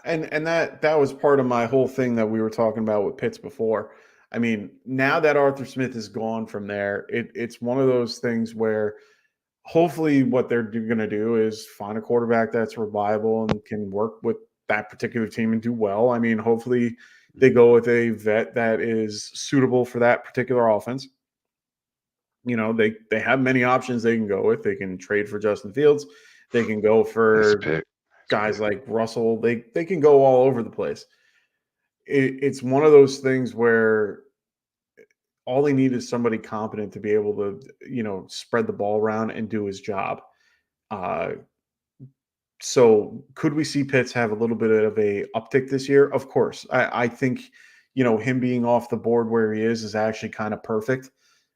and that was part of my whole thing that we were talking about with Pitts before. I mean, now that Arthur Smith is gone from there, it's one of those things where hopefully what they're going to do is find a quarterback that's reliable and can work with that particular team and do well. I mean, hopefully they go with a vet that is suitable for that particular offense. They have many options they can go with. They can trade for Justin Fields. They can go for guys like Russell. They can go all over the place. It's one of those things where all they need is somebody competent to be able to, spread the ball around and do his job. So could we see Pitts have a little bit of a uptick this year? Of course. I think, him being off the board where he is actually kind of perfect.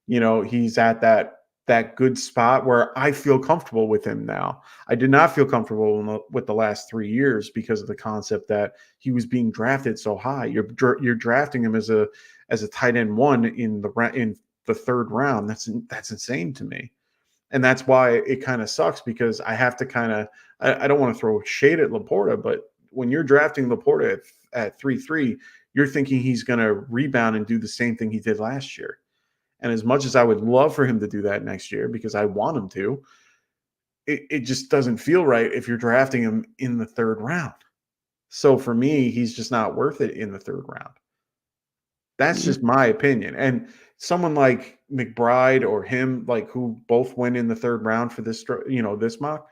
He's at that good spot where I feel comfortable with him now. I did not feel comfortable with the last 3 years because of the concept that he was being drafted so high. You're drafting him as a tight end one in the third round. That's insane to me. And that's why it kind of sucks, because I have to I don't want to throw shade at Laporta, but when you're drafting Laporta at 3-3, you're thinking he's going to rebound and do the same thing he did last year. And as much as I would love for him to do that next year, because I want him to, it just doesn't feel right if you're drafting him in the third round. So for me, he's just not worth it in the third round. That's just my opinion. And someone like McBride or him, like who both went in the third round for this, this mock,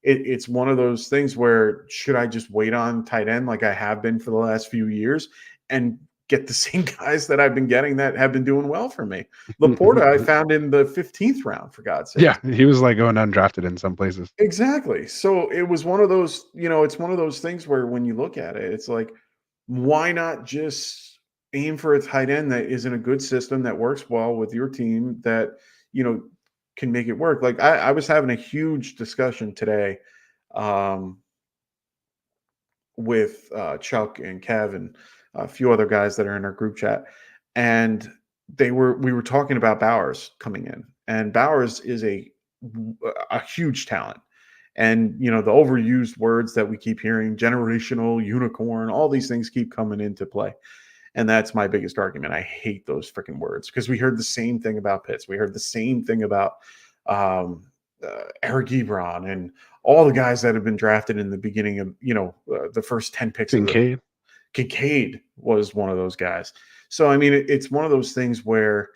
it's one of those things where should I just wait on tight end like I have been for the last few years and get the same guys that I've been getting that have been doing well for me? Laporta, I found in the 15th round, for God's sake. Yeah, he was like going undrafted in some places. Exactly. So it was one of those, it's one of those things where when you look at it, it's like, why not just aim for a tight end that is in a good system that works well with your team that, can make it work? Like I was having a huge discussion today with Chuck and Kev and a few other guys that are in our group chat. And we were talking about Bowers coming in, and Bowers is a huge talent. And, the overused words that we keep hearing, generational, unicorn, all these things keep coming into play. And that's my biggest argument. I hate those freaking words, because we heard the same thing about Pitts. We heard the same thing about Eric Ebron and all the guys that have been drafted in the beginning of, the first 10 picks. Kincaid was one of those guys. So, I mean, it's one of those things where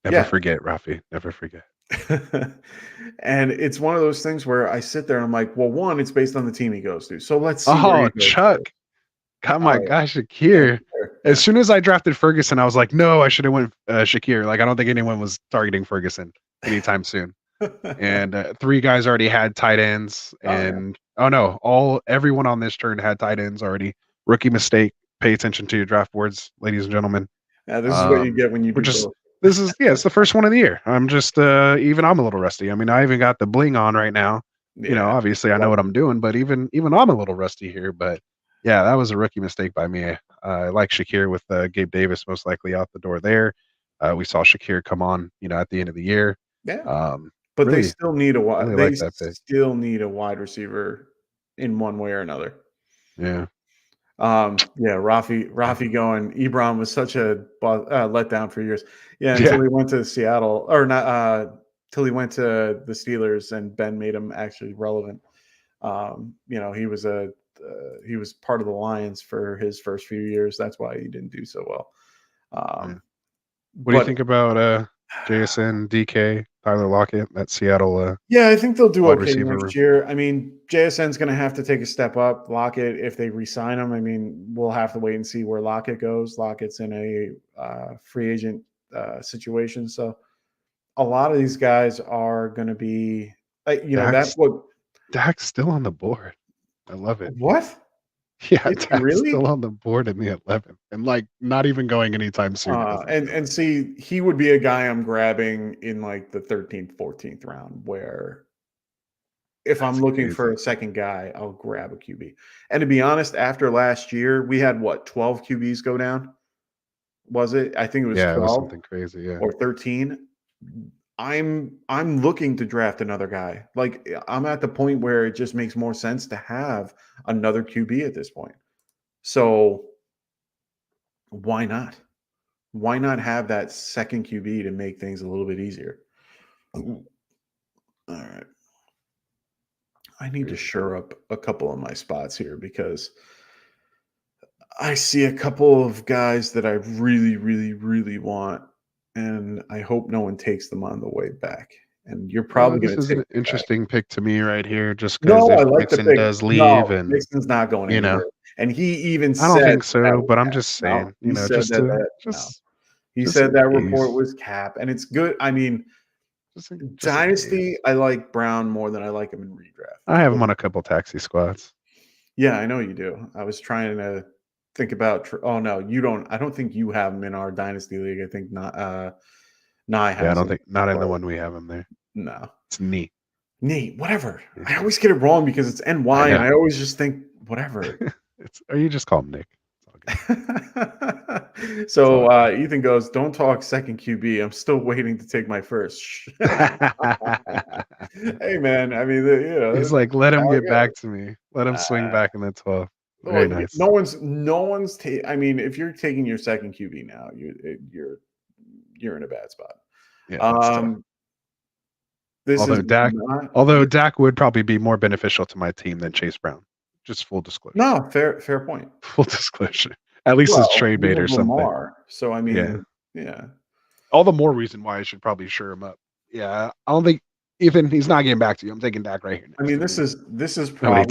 never forget, Rafi. Never forget. And it's one of those things where I sit there and I'm like, well, one, it's based on the team he goes to. So let's see. Oh, Chuck. Oh my gosh, Shakir. As soon as I drafted Ferguson, I was like, no, I should have went Shakir. Like, I don't think anyone was targeting Ferguson anytime soon. And 3 guys already had tight ends. And everyone on this turn had tight ends already. Rookie mistake. Pay attention to your draft boards, ladies and gentlemen. Yeah, this is what you get when you do both. This is it's the first one of the year. I'm just I'm a little rusty. I mean, I even got the bling on right now. You know, obviously I know what I'm doing, but even I'm a little rusty here. But yeah, that was a rookie mistake by me. Like Shakir with Gabe Davis most likely out the door there. We saw Shakir come on, you know, at the end of the year. Yeah. Um, But they really, still need a wide. really They like that pick. still need a wide receiver in one way or another. Yeah. Yeah, Rafi going. Ebron was such a letdown for years. Yeah, Yeah. until he went to Seattle, or not. Till he went to the Steelers, and Ben made him actually relevant. You know, he was part of the Lions for his first few years. That's why he didn't do so well. What do you think about JSN, DK, Tyler Lockett, that Seattle Yeah, I think they'll do wide okay receiver next year. I mean, JSN's going to have to take a step up. Lockett, if they re-sign him, I mean, we'll have to wait and see where Lockett goes. Lockett's in a free agent situation, so a lot of these guys are going to be, you know, that's what Dak's still on the board. I love it. What? Yeah, Is he Dak's really? still on the board in the 11th, and like not even going anytime soon. And see, he would be a guy I'm grabbing in like the 13th, 14th round, where if I'm looking for a second guy, I'll grab a QB. And to be honest, after last year, we had what, 12 QBs go down? Was it? I think it was 12 it was something crazy, yeah. or 13. I'm looking to draft another guy. Like, I'm at the point where it just makes more sense to have another QB at this point. So why not? Why not have that second QB to make things a little bit easier? All right. I need to shore up a couple of my spots here because I see a couple of guys that I really, really, really want, and I hope no one takes them on the way back. And you're probably going to This take is an interesting pick to me right here, just no, because I if like the Mixon pick. does leave, No, and Mixon's not going you anywhere. know, And he even I don't said think so, that but I'm cap. just saying, No, you he know, said just that to no. He said that report was cap, and it's good. I mean, Dynasty, I like Brown more than I like him in redraft. I have him on a couple taxi squads. Yeah, I know you do. I was trying to think about. Oh no, you don't. I don't think you have him in our Dynasty league. I think not. Nye has. Yeah, I don't him. think not in the one we have him there. No, it's neat. Whatever. I always get it wrong because it's NY, and I always just think whatever. Or you just call him Nick. So Ethan goes, "Don't talk second QB. I'm still waiting to take my first." Hey man, I mean, you know, he's like, let him get back to me. Let him swing back in the 12. Very nice. No one's. I mean, if you're taking your second QB now, you're in a bad spot. Yeah. Although Dak would probably be more beneficial to my team than Chase Brown. Just full disclosure. No, fair point. Full disclosure. At least it's trade bait or something. Lamar, so I mean, yeah. All the more reason why I should probably shore him up. Yeah, I don't think even he's not getting back to you. I'm taking Dak right here. I mean, this is probably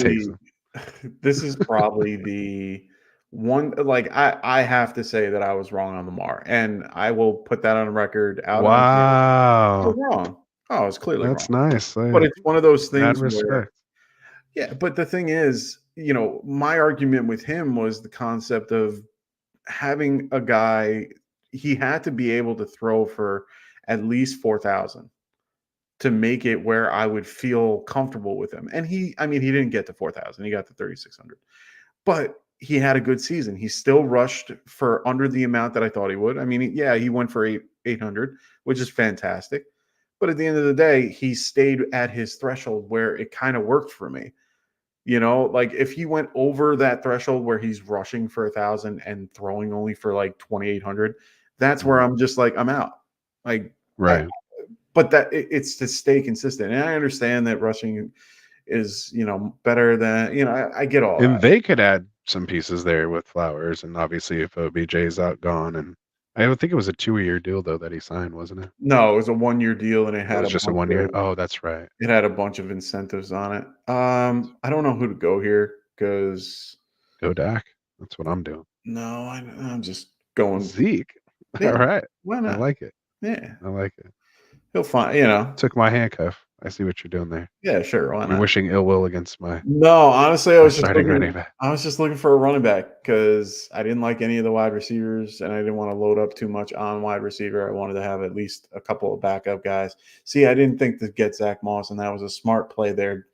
the one. Like I have to say that I was wrong on Lamar, and I will put that on record. Wow, I was wrong. Oh, it's clearly that's wrong. Nice. But it's one of those things where, yeah. But the thing is, you know, my argument with him was the concept of having a guy. He had to be able to throw for at least 4,000 to make it where I would feel comfortable with him. And he didn't get to 4,000. He got to 3,600. But he had a good season. He still rushed for under the amount that I thought he would. I mean, he went for 800, which is fantastic. But at the end of the day, he stayed at his threshold where it kind of worked for me. You know, like if he went over that threshold where he's rushing for 1,000 and throwing only for like 2,800, that's where I'm just like, I'm out. Like, right. But that it's to stay consistent. And I understand that rushing is, you know, better than, you know, I get all and that. They could add some pieces there with Flowers, and obviously if OBJ's out gone, and I would think it was a 2-year deal though that he signed, wasn't it? No, it was a 1-year deal, and it had just a 1 year. Oh, that's right. It had a bunch of incentives on it. I don't know who to go here because go Dak. That's what I'm doing. No, I'm just going Zeke. Yeah, all right. Why not? I like it. Yeah, I like it. He'll find, you know. Took my handcuff. I see what you're doing there. Yeah, sure. Why not? You're wishing ill will against my. No, honestly, I was just running back. I was just looking for a running back because I didn't like any of the wide receivers, and I didn't want to load up too much on wide receiver. I wanted to have at least a couple of backup guys. See, I didn't think to get Zach Moss, and that was a smart play there.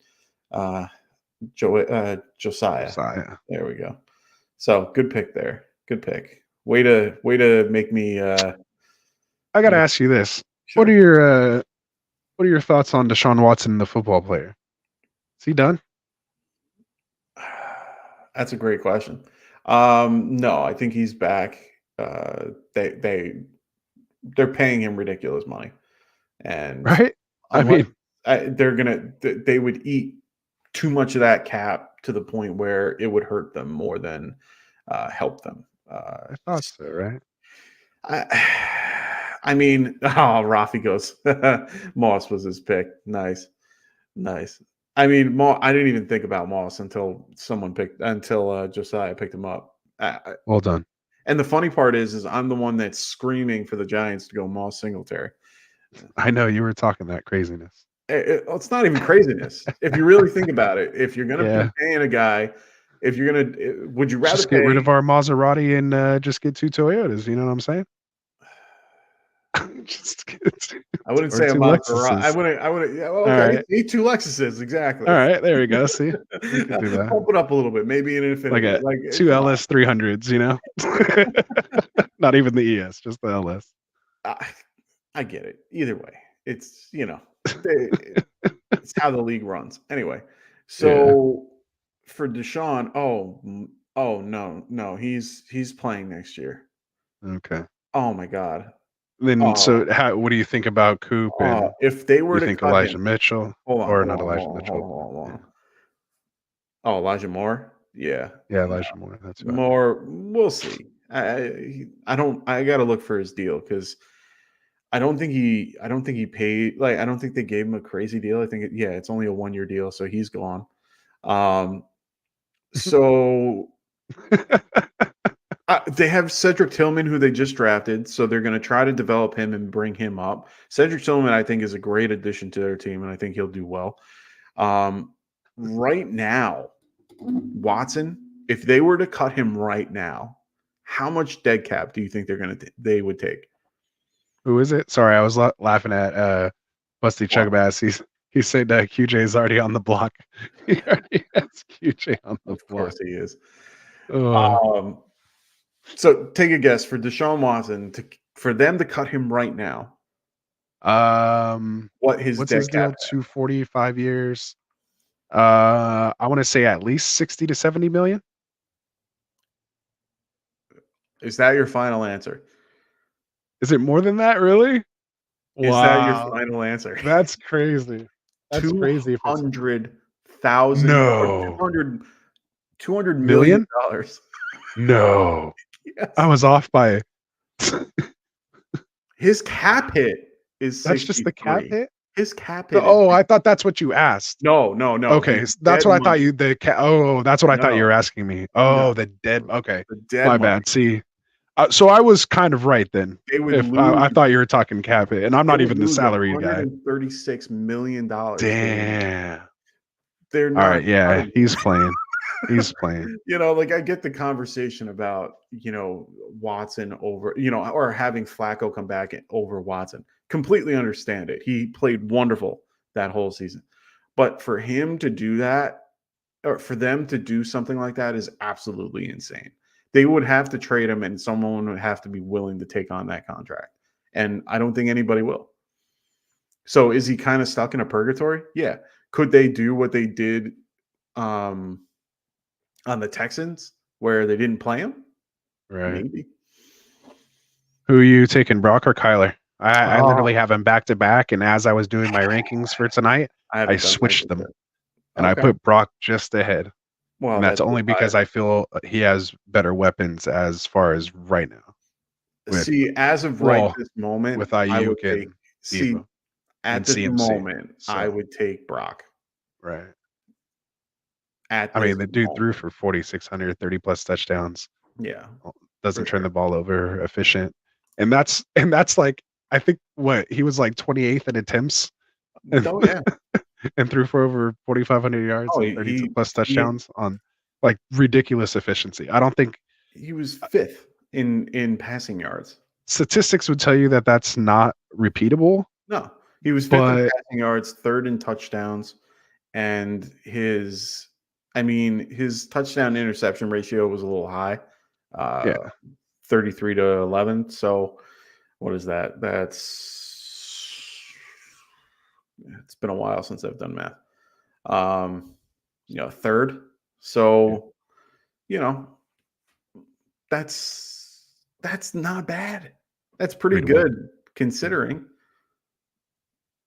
Josiah. Josiah. There we go. So good pick there. Good pick. Way to make me. I got to ask you this: Sure. What are your thoughts on Deshaun Watson, the football player? Is he done? That's a great question. No, I think he's back. They're paying him ridiculous money, and Right? I mean, they would eat too much of that cap to the point where it would hurt them more than help them. I thought so, right? I mean, Rafi goes, Moss was his pick. Nice. I mean, I didn't even think about Moss until Josiah picked him up. Well done. And the funny part is I'm the one that's screaming for the Giants to go Moss Singletary. I know you were talking that craziness. It's not even craziness. If you really think about it, if you're going to be paying a guy, would you rather just get rid of our Maserati and just get 2 Toyotas? You know what I'm saying? I wouldn't say a Maserati. I wouldn't. Yeah, well, okay. Right. Need 2 Lexuses exactly. All right, there we go. See, we can do that. Pump it up a little bit, maybe an Infiniti, like 2 LS 300s. You know, not even the ES, just the LS. I get it. Either way, it's it's how the league runs. Anyway, so for Deshaun, no, he's playing next year. Okay. Oh my God. Then so what do you think about Coop? And if they were to think cut Elijah him, Mitchell Elijah Mitchell? Hold on. Oh, Elijah Moore. Yeah. Yeah, Elijah Moore. That's right. Moore. We'll see. I got to look for his deal because I don't think he paid. Like, I don't think they gave him a crazy deal. I think it's only a 1-year deal, so he's gone. So they have Cedric Tillman, who they just drafted, so they're going to try to develop him and bring him up. Cedric Tillman, I think, is a great addition to their team, and I think he'll do well. Right now, Watson, if they were to cut him right now, how much dead cap do you think they would take? Who is it? Sorry, I was laughing at Busty Chugbass. He said QJ is already on the block. He already has QJ on the block. Of course he is. So take a guess for Deshaun Watson for them to cut him right now. What's his deal? 245 years. I want to say at least 60 to 70 million. Is that your final answer? Is it more than that? Really? Is that your final answer? That's crazy. That's crazy. 200,000. No. $200 million. No. Yes. I was off by his cap hit is 63. That's just the cap hit? His cap hit. I thought that's what you asked. No. Okay, that's what I thought you that's what I thought you were asking me. The dead. Okay. The dead My bad. See. So I was kind of right then. I thought you were talking cap hit, and I'm not even the salary guy. $136 million. Damn. They're not. All right, yeah, he's playing. He's playing. I get the conversation about, Watson over, or having Flacco come back over Watson. Completely understand it. He played wonderful that whole season. But for him to do that, or for them to do something like that is absolutely insane. They would have to trade him, and someone would have to be willing to take on that contract. And I don't think anybody will. So is he kind of stuck in a purgatory? Yeah. Could they do what they did on the Texans where they didn't play him? Right. Maybe. Who are you taking, Brock or Kyler? I literally have them back to back, and as I was doing my rankings for tonight, I switched them, and I put Brock just ahead. Well, and that's only because I feel he has better weapons as far as right now. As of right this moment, with Ayuk at this moment, I would take Brock. Right. The dude threw for 4,600, 30 plus touchdowns. Yeah. Doesn't turn the ball over, efficient. And that's like, I think he was like 28th in attempts. And threw for over 4,500 yards and 32 plus touchdowns on like ridiculous efficiency. I don't think he was 5th in passing yards. Statistics would tell you that that's not repeatable. No, he was 5th in passing yards, 3rd in touchdowns, and his touchdown interception ratio was a little high, Yeah. 33-11. So what is that? It's been a while since I've done math. Third. So, that's not bad. That's pretty 3 to 1. good considering.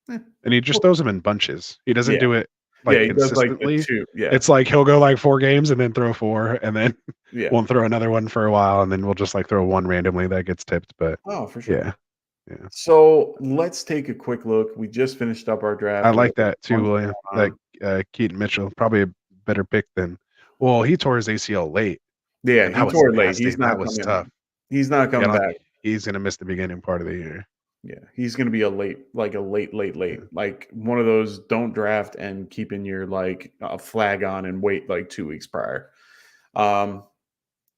And he just throws them in bunches. He doesn't do it like he does like the consistently. two. Yeah. It's like he'll go like 4 games and then throw 4, and then Yeah. won't throw another one for a while, and then we'll just like throw one randomly that gets tipped. But Oh, for sure. yeah. So let's take a quick look. We just finished up our draft. I like that too, Bunch William. going That Keaton Mitchell, probably a better pick than. Well, he tore his ACL late. Yeah, and he that was tore it late. nasty. He's not That was coming. tough. He's not coming Yeah, back. He's gonna miss the beginning part of the year. Yeah, he's going to be a late, like one of those don't draft and keeping your like a flag on and wait like 2 weeks prior.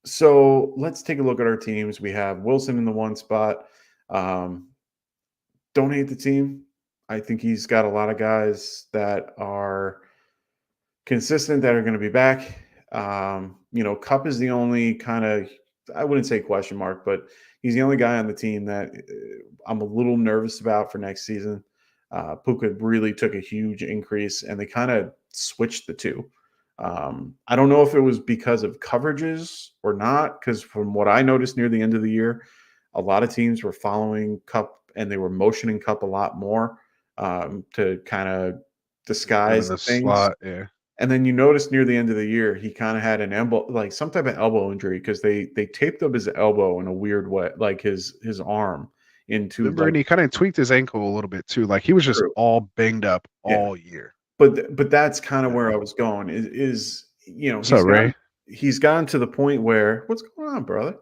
So let's take a look at our teams. We have Wilson in the 1 spot. Don't hate the team. I think he's got a lot of guys that are consistent that are going to be back. Cup is the only kind of, I wouldn't say question mark, but he's the only guy on the team that I'm a little nervous about for next season. Puka really took a huge increase, and they kind of switched the two. I don't know if it was because of coverages or not, because from what I noticed near the end of the year, a lot of teams were following Cup, and they were motioning Cup a lot more to kind of disguise the things. Slot, yeah. And then you notice near the end of the year, he kind of had an elbow, like some type of elbow injury, because they taped up his elbow in a weird way, like his arm into. Remember, and he kind of tweaked his ankle a little bit too. Like he was just True. all banged up all year. But that's kind of where I was going. Ray? He's gotten to the point where what's going on, brother?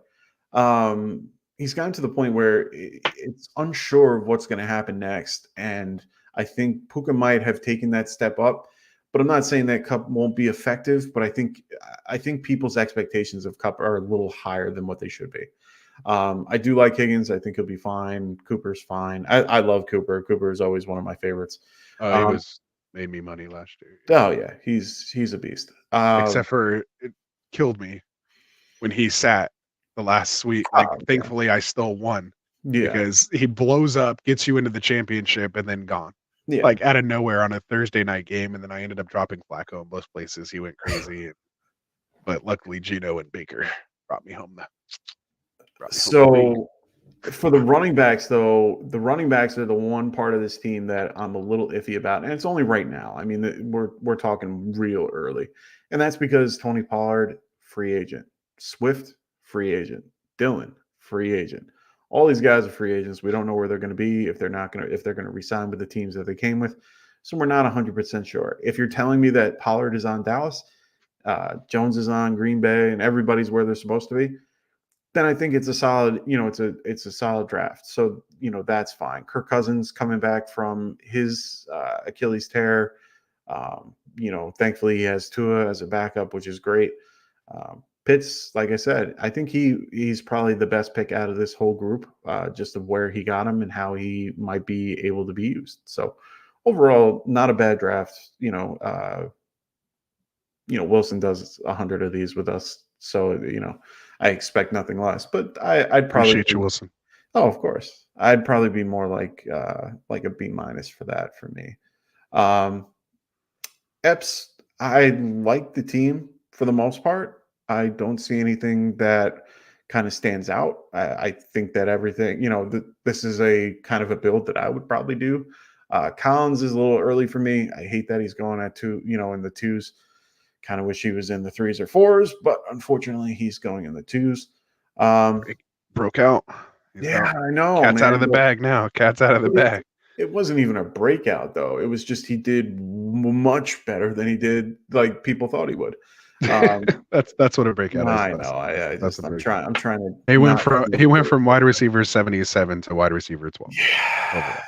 He's gotten to the point where it's unsure of what's going to happen next, and I think Puka might have taken that step up. But I'm not saying that Cup won't be effective, but I think people's expectations of Cup are a little higher than what they should be. I do like Higgins. I think he'll be fine. Cooper's fine. I love Cooper. Cooper is always one of my favorites. He made me money last year. Oh yeah, he's a beast. Except for it killed me when he sat the last week. Like thankfully I still won. Yeah. Because he blows up, gets you into the championship, and then gone. Yeah. Like out of nowhere on a Thursday night game, and then I ended up dropping Flacco in both places. He went crazy, but luckily Gino and Baker brought me home. So for the running backs, though, the running backs are the one part of this team that I'm a little iffy about, and it's only right now. I mean, we're talking real early, and that's because Tony Pollard, free agent, Swift, free agent, Dillon, free agent. All these guys are free agents. We don't know where they're going to be, if they're going to resign with the teams that they came with. So we're not 100% sure. If you're telling me that Pollard is on Dallas, Jones is on Green Bay, and everybody's where they're supposed to be, then I think it's a solid, it's a solid draft. So, that's fine. Kirk Cousins coming back from his Achilles tear. Thankfully he has Tua as a backup, which is great. Pitts, like I said, I think he's probably the best pick out of this whole group, just of where he got him and how he might be able to be used. So overall, not a bad draft. Wilson does 100 of these with us, so I expect nothing less. But I'd probably appreciate you, Wilson. Oh, of course, I'd probably be more like a B- for that for me. Epps, I like the team for the most part. I don't see anything that kind of stands out. I think that everything, this is a kind of a build that I would probably do. Collins is a little early for me. I hate that he's going at 2, in the 2s. Kind of wish he was in the 3s or 4s, but unfortunately he's going in the 2s. Broke out. I know. Cat's out of the bag now. Cat's out of the bag. It wasn't even a breakout, though. It was just he did much better than he did, like people thought he would. That's what a breakeout is. I know. I'm trying to. He went from wide receiver 77 to wide receiver 12. Yeah.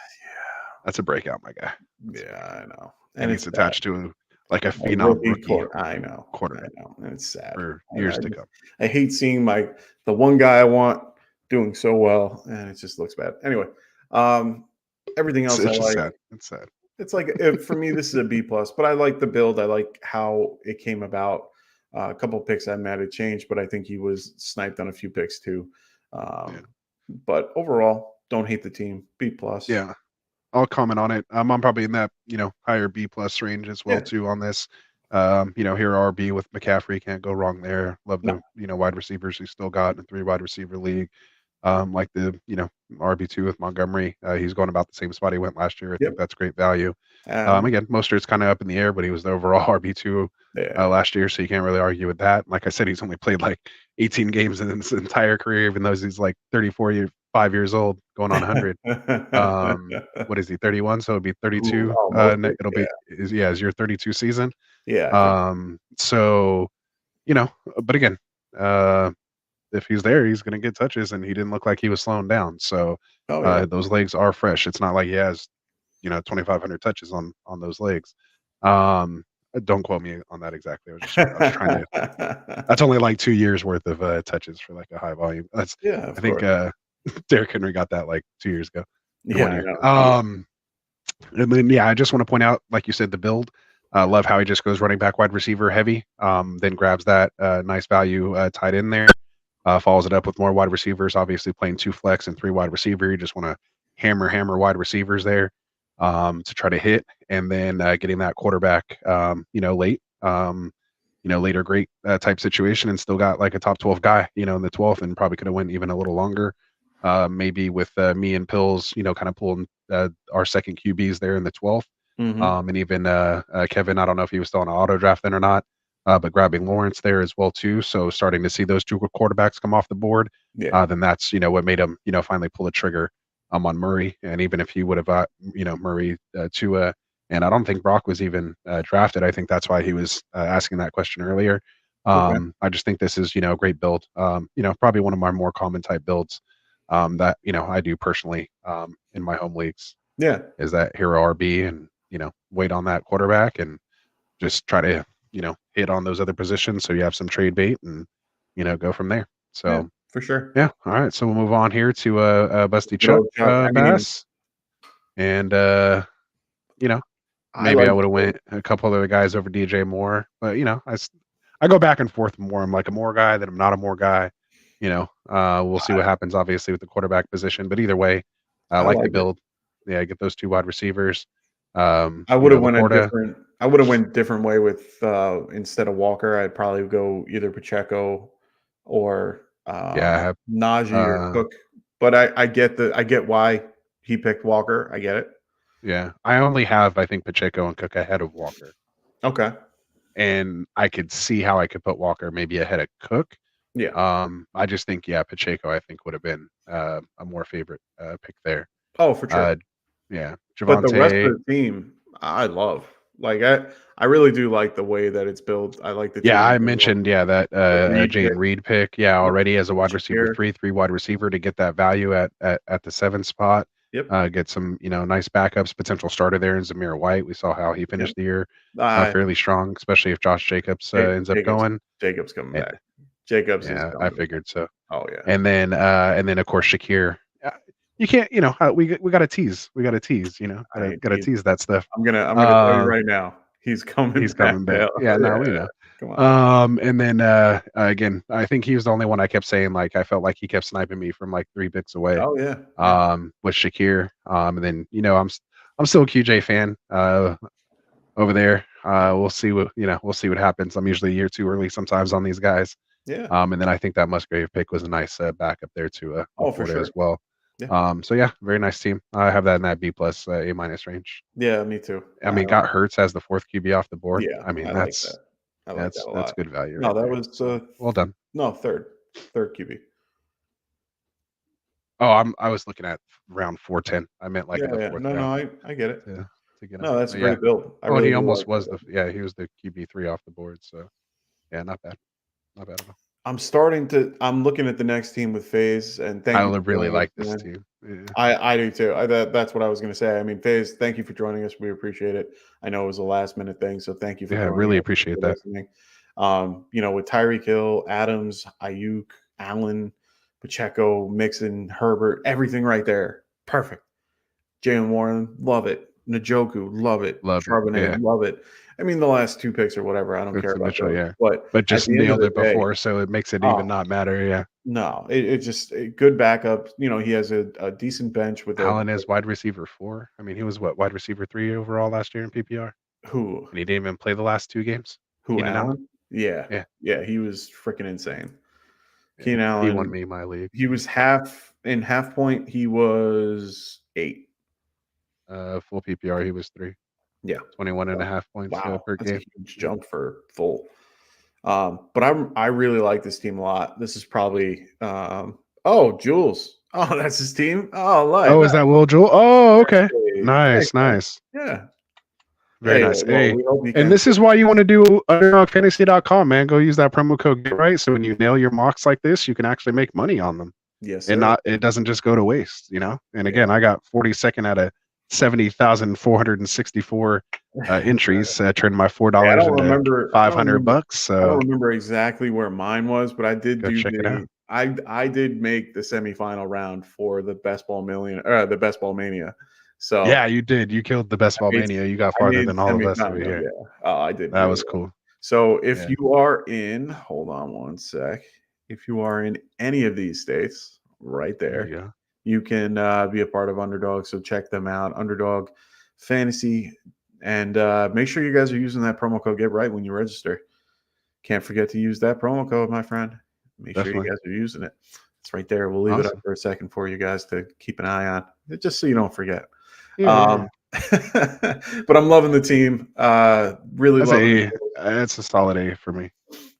That's a breakout, my guy. Yeah, I know. And he's attached to a phenom rookie. I know. Quarterback. I know. And it's sad for years to come. I hate seeing the one guy I want doing so well, and it just looks bad. Anyway, everything else it's I like. Sad. It's sad. It's like for me, this is a B plus. But I like the build. I like how it came about. A couple picks I might have changed, but I think he was sniped on a few picks too. But overall, don't hate the team. B plus. Yeah. I'll comment on it. I'm probably in that, higher B plus range as well Yeah. too on this. Here RB with McCaffrey, can't go wrong there. Love the, wide receivers he's still got in a 3 wide receiver league. Like the, RB2 with Montgomery. He's going about the same spot he went last year. I think that's great value. Again, Mostert's kind of up in the air, but he was the overall RB2 last year, so you can't really argue with that. Like I said, he's only played like 18 games in his entire career, even though he's like 5 years old, going on 100. What is he, 31? So it'll be 32. It'll be is your 32 season. Yeah. So, but again, if he's there, he's going to get touches, and he didn't look like he was slowing down. So those legs are fresh. It's not like he has, 2,500 touches on those legs. Don't quote me on that exactly. I was trying to. That's only like 2 years worth of touches for like a high volume. I think Derrick Henry got that like 2 years ago. And then I just want to point out, like you said, the build. Love how he just goes running back, wide receiver heavy. Then grabs that nice value tight end there. Follows it up with more wide receivers. Obviously playing 2 flex and 3 wide receiver. You just want to hammer wide receivers there to try to hit, and then getting that quarterback, late. Later great type situation, and still got like a top 12 guy, in the 12th, and probably could have went even a little longer. Maybe with me and Pills, kind of pulling our second QBs there in the 12th. And even Kevin, I don't know if he was still on an auto draft then or not, but grabbing Lawrence there as well too. So starting to see those 2 quarterbacks come off the board, then that's what made him finally pull the trigger on Murray. And even if he would have Murray to and I don't think Brock was even drafted. I think that's why he was asking that question earlier. I just think this is a great build. Probably one of my more common type builds that I do personally in my home leagues. Is that hero RB and wait on that quarterback and just try to hit on those other positions so you have some trade bait and go from there. So for sure. All right, so we'll move on here to Busty Chuck Bass, and maybe I would have went a couple other guys over DJ Moore, but I go back and forth more. I'm like a Moore guy, then I'm not a Moore guy. We'll see what happens obviously with the quarterback position, but either way, I like the build. Get those 2 wide receivers. I would have went a different way with instead of Walker. I'd probably go either Pacheco or Najee or Cook. But I get why he picked Walker. I get it. Yeah, I only have I think Pacheco and Cook ahead of Walker. Okay. And I could see how I could put Walker maybe ahead of Cook. I just think Pacheco I think would have been a more favorite pick there. Oh, for sure. Javonte. But the rest of the team, I love. Like I really do like the way that it's built. I like the team. I mentioned that Jayden Reed pick. Already as a wide receiver 3 wide receiver to get that value at the 7th spot. Get some nice backups, potential starter there in Zamir White. We saw how he finished the year fairly strong, especially if Josh Jacobs ends up going. Jacobs coming back. Jacobs is coming I figured so. Oh yeah. And then of course Shakir. You can't, we got to tease. We got to tease, got to tease that stuff. I'm gonna tell you right now. He's coming. He's coming back. We know. Come on. And then again, I think he was the only one I kept saying like I felt like he kept sniping me from like 3 picks away. Oh yeah. With Shakir. And then I'm still a QJ fan over there. We'll see what happens. I'm usually a year too early sometimes on these guys. And then I think that Musgrave pick was a nice backup there to for sure as well. Very nice team. I have that in that B plus A minus range. Yeah, me too. I mean, got Hurts as the 4th QB off the board. Yeah, I mean that's good value. No, that was well done. No, third QB. Oh, I was looking at round 410. I meant like in the 4th No, round. I get it. To get no, that's a great build. He almost was he was the QB3 off the board. So not bad. Not bad at all. I'm looking at the next team with FaZe, and I really like this team. Yeah. I do too. That's what I was going to say. I mean, FaZe, thank you for joining us. We appreciate it. I know it was a last minute thing, so thank you for joining really us. appreciate that. With Tyreek Hill, Adams, Ayuk, Allen, Pacheco, Mixon, Herbert, everything right there. Perfect. Jalen Warren, love it. Njoku, love it. Love it, Charbonnet, yeah. love it. I mean, the last 2 picks or whatever, I don't care Vincent about Mitchell, those. yeah. But But at just the end of nailed the it day, before, so it makes it oh, even not matter. Yeah. no, it's just a good backup. You know, he has a decent bench with Allen is wide receiver 4. I mean, he was wide receiver 3 overall last year in PPR, who and he didn't even play the last 2 games. Keenan Allen. Allen? Yeah, Yeah. yeah, he was freaking insane. Yeah. Keenan Allen, He won me my league. he was half point. He was 8. Full PPR, he was 3. Yeah, 21.5 points wow, per that's game. a huge jump for full. But I really like this team a lot. This is probably Jules. Oh, that's his team. Oh, live. Oh, is that Will Jewell? Oh, okay. Hey, Nice, thanks, man. nice. Yeah. Very Hey, nice. well, Hey, we hope you and can. this is why you want to do underdogfantasy.com, man. Go use that promo code GetRight. So when you nail your mocks like this, you can actually make money on them. Yes, And sir. it doesn't just go to waste, you know. And Yeah. again, I got 42nd out of 70,464 entries. Turned my $4 I don't into remember $500. I So don't remember exactly where mine was, but I did go do check it out. I did make the semifinal round for the Best Ball Mania. So yeah, you did. You killed the Best Ball made- Mania. You got I farther made than all of us semifinal, over here. Yeah. Oh, I did. That really was well. cool. So if Yeah. you are in, hold on one sec. If you are in any of these states, right there, you can be a part of Underdog. So check them out, Underdog Fantasy, and make sure you guys are using that promo code Get Right when you register. Can't forget to use that promo code, my friend. Make sure you guys are using it. It's right there. We'll leave it up for a second for you guys to keep an eye on, just so you don't forget. Yeah. But I'm loving the team. Really loving it. It's a solid A for me.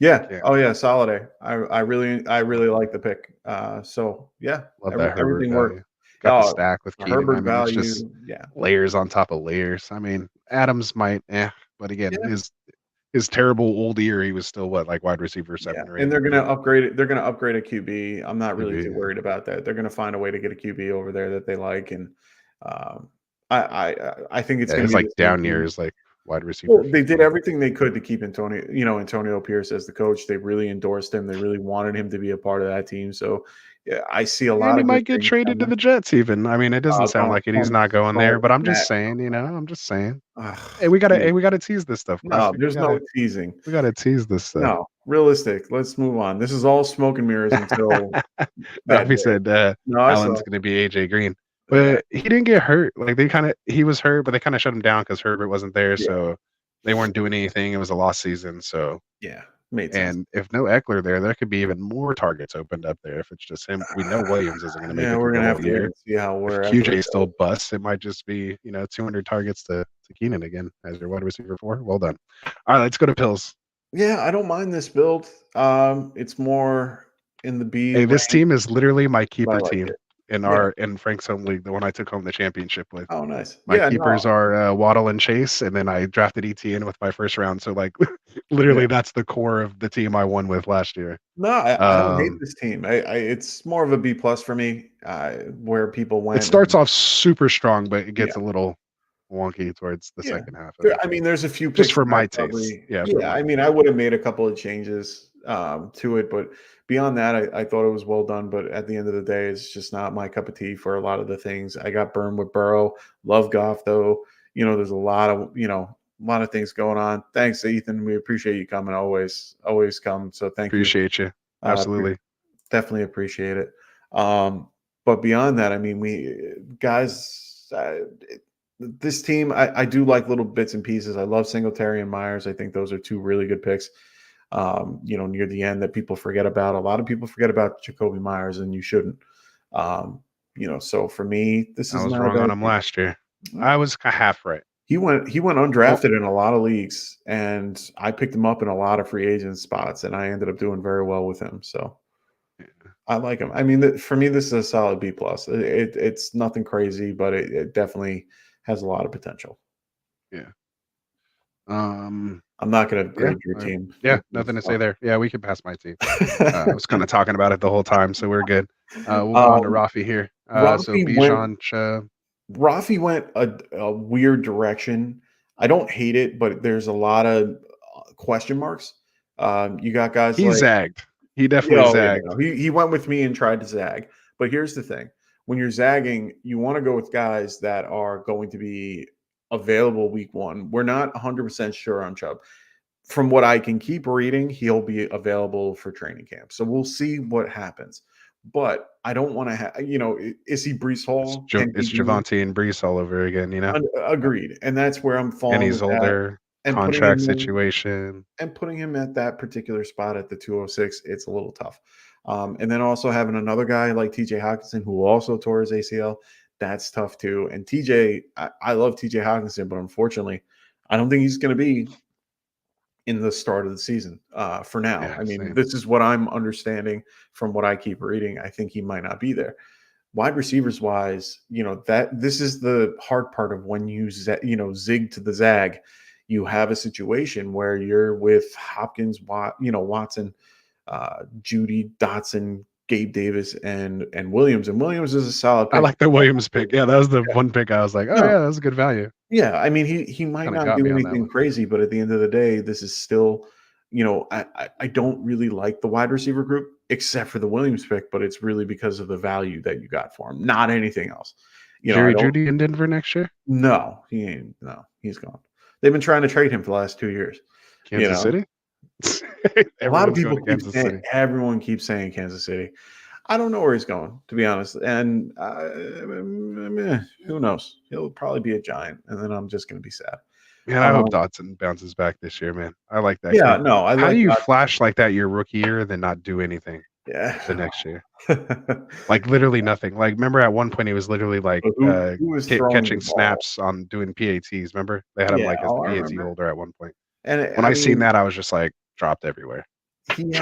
Yeah. Oh yeah, solid A. I really like the pick. So yeah, Love that Herbert everything value. worked. Got the stack with Keenan. Herbert I mean, value. it's just Yeah. layers on top of layers. I mean, Adams might, but again, his terrible old year, he was still like wide receiver 7 or 8. And they're gonna upgrade it. They're gonna upgrade a QB. I'm not really too QB, worried about that. They're gonna find a way to get a QB over there that they like, and I think it's gonna his be like the same down team. years, like wide receiver. Well, they did everything they could to keep Antonio Pierce as the coach. They really endorsed him. They really wanted him to be a part of that team. So yeah, I see a lot And he of might get traded to the Jets even. I mean, it doesn't sound like it. He's not going there, but I'm just saying, I'm just saying. Hey, we gotta tease this stuff. No, there's no teasing. We gotta tease this stuff. No, realistic. Let's move on. This is all smoke and mirrors until Rafi said Allen's gonna be AJ Green. But he didn't get hurt. Like he was hurt, but they kind of shut him down because Herbert wasn't there, so they weren't doing anything. It was a lost season, so yeah, made sense. And if no Eckler there could be even more targets opened up there. If it's just him, we know Williams isn't going to make it. We're gonna have to wait and see how we're. If QJ still busts, it might just be 200 targets to Keenan again as your wide receiver 4. Well done. All right, let's go to pills. Yeah, I don't mind this build. It's more in the B. Hey, this team is literally my keeper team. In Frank's home league, the one I took home the championship with. Oh, nice. My keepers are Waddle and Chase, and then I drafted ETN with my first round. So literally, that's the core of the team I won with last year. No, I don't hate this team. It's more of a B+ for me, where people went. It starts off super strong, but it gets a little wonky towards the second half. There's a few just for my taste. Yeah. I mean, I would have made a couple of changes to it, but beyond that, I thought it was well done. But at the end of the day, it's just not my cup of tea for a lot of the things. I got burned with Burrow. Love Goff though. There's a lot of things going on. Thanks, Ethan. We appreciate you coming. Always come. So thank you. Appreciate you. Absolutely. Definitely appreciate it. But beyond that, I mean, this team, I do like little bits and pieces. I love Singletary and Myers. I think those are 2 really good picks. Near the end that people forget about. A lot of people forget about Jacoby Myers, and you shouldn't. So for me, I was wrong on him last year. I was half right. He went undrafted in a lot of leagues, and I picked him up in a lot of free agent spots, and I ended up doing very well with him. So I like him. I mean, for me, this is a solid B+. It's nothing crazy, but it definitely has a lot of potential. Yeah. I'm not going to grade your team. Yeah, nothing to say there. Yeah, we can pass my team. I was kind of talking about it the whole time, so we're good. We'll go on to Rafi here. So Bijan. Rafi went a weird direction. I don't hate it, but there's a lot of question marks. You got guys he zagged. He definitely zagged. He went with me and tried to zag. But here's the thing. When you're zagging, you want to go with guys that are going to be available week 1. We're not 100% sure on Chubb. From what I can keep reading, he'll be available for training camp. So we'll see what happens. But I don't want to have, is he Brees Hall? It's Javonte and Brees all over again, Agreed. And that's where I'm falling And he's with that. older, And contract situation. And putting him at that particular spot at the 206, it's a little tough. And then also having another guy like TJ Hawkinson, who also tore his ACL, that's tough too. And TJ, I love TJ Hawkinson, but unfortunately, I don't think he's going to be in the start of the season for now. Yeah, I mean, same. this is what I'm understanding from what I keep reading. I think he might not be there. Wide receivers wise, that this is the hard part of when you zig to the zag. You have a situation where you're with Hopkins, Watson, Judy, Dotson, Gabe Davis, and Williams. And Williams is a solid pick. I like the Williams pick. Yeah, that was the one pick I was like, oh yeah, that's a good value. Yeah, I mean, he might Kinda not got do me on that anything one. crazy, but at the end of the day, this is still, I don't really like the wide receiver group except for the Williams pick, but it's really because of the value that you got for him, not anything else. Jerry Judy in Denver next year? No, he ain't. No, he's gone. They've been trying to trade him for the last 2 years. Kansas City? A lot of people going to Kansas City. Everyone keeps saying Kansas City. I don't know where he's going, to be honest. And who knows? He'll probably be a Giant, and then I'm just going to be sad. Man, I hope Dotson bounces back this year, man. I like that. Yeah, kid. no, I How like do you Dotson. Flash like that your rookie year, then not do anything the next year? Like literally nothing. Like remember at one point he was literally like who was throwing catching the ball? snaps on doing PATs. Remember they had him like as the I PAT remember. holder at one point. And When I seen that, I was just like dropped everywhere. he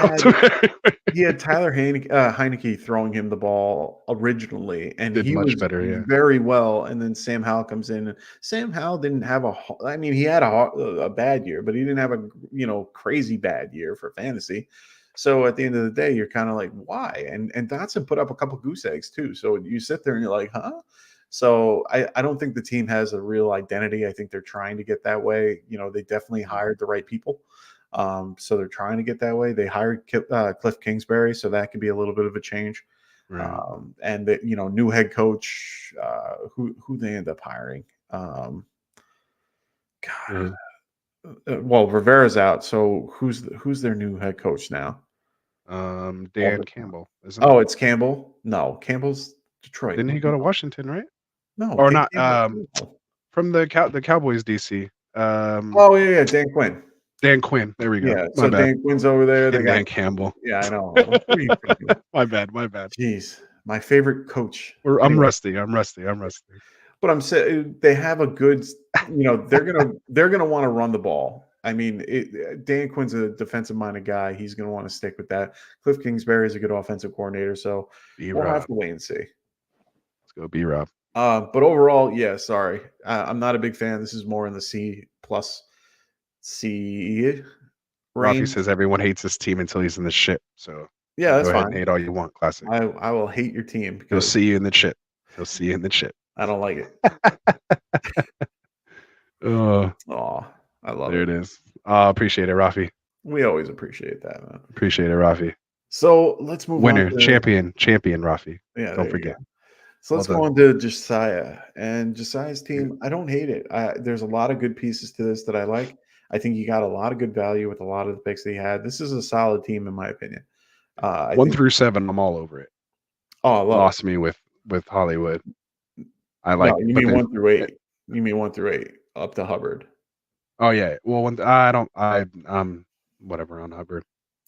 had Tyler Heineke throwing him the ball originally, and Did he much was better, yeah. very well. And then Sam Howell comes in. Sam Howell didn't have he had a bad year, but he didn't have a crazy bad year for fantasy. So at the end of the day, you're kind of like, why? And Dotson put up a couple goose eggs too. So you sit there and you're like, huh? So I don't think the team has a real identity. I think they're trying to get that way. They definitely hired the right people. So they're trying to get that way. They hired Cliff Kingsbury, so that could be a little bit of a change. Right. And the new head coach, who they end up hiring. Well, Rivera's out, so who's their new head coach now? Dan Campbell, isn't it? Oh, it's Campbell. No, Campbell's Detroit. Didn't he go to Washington, right? No, Or Dan not? Campbell. From the Cowboys DC. Oh yeah, Dan Quinn. Dan Quinn. There we go. Yeah, My so bad. Dan Quinn's over there. They And got Dan Campbell. Yeah, I know. My bad. Jeez, my favorite coach. I'm rusty. But I'm saying they have a good. They're gonna want to run the ball. I mean, Dan Quinn's a defensive-minded guy. He's going to want to stick with that. Cliff Kingsbury is a good offensive coordinator, so we'll have to wait and see. Let's go, B-Rob. But overall, yeah, sorry. I'm not a big fan. This is more in the C+, C range. Rafi says everyone hates this team until he's in the shit. So yeah, that's go ahead fine. And hate all you want, Classic. I will hate your team. He'll see you in the shit. I don't like it. Oh, I love there it is. Appreciate it, Rafi. We always appreciate that, man. Appreciate it, Rafi. So let's move on. To, champion, Rafi. Yeah, don't forget. So let's go on to Josiah. And Josiah's team, I don't hate it. There's a lot of good pieces to this that I like. I think he got a lot of good value with a lot of the picks that he had. This is a solid team, in my opinion. 1 through 7, I'm all over it. Oh, I love Lost me with Hollywood. I like it. You mean 1 through 8. You mean 1 through 8 up to Hubbard. Oh yeah. Well, whatever on Hubbard.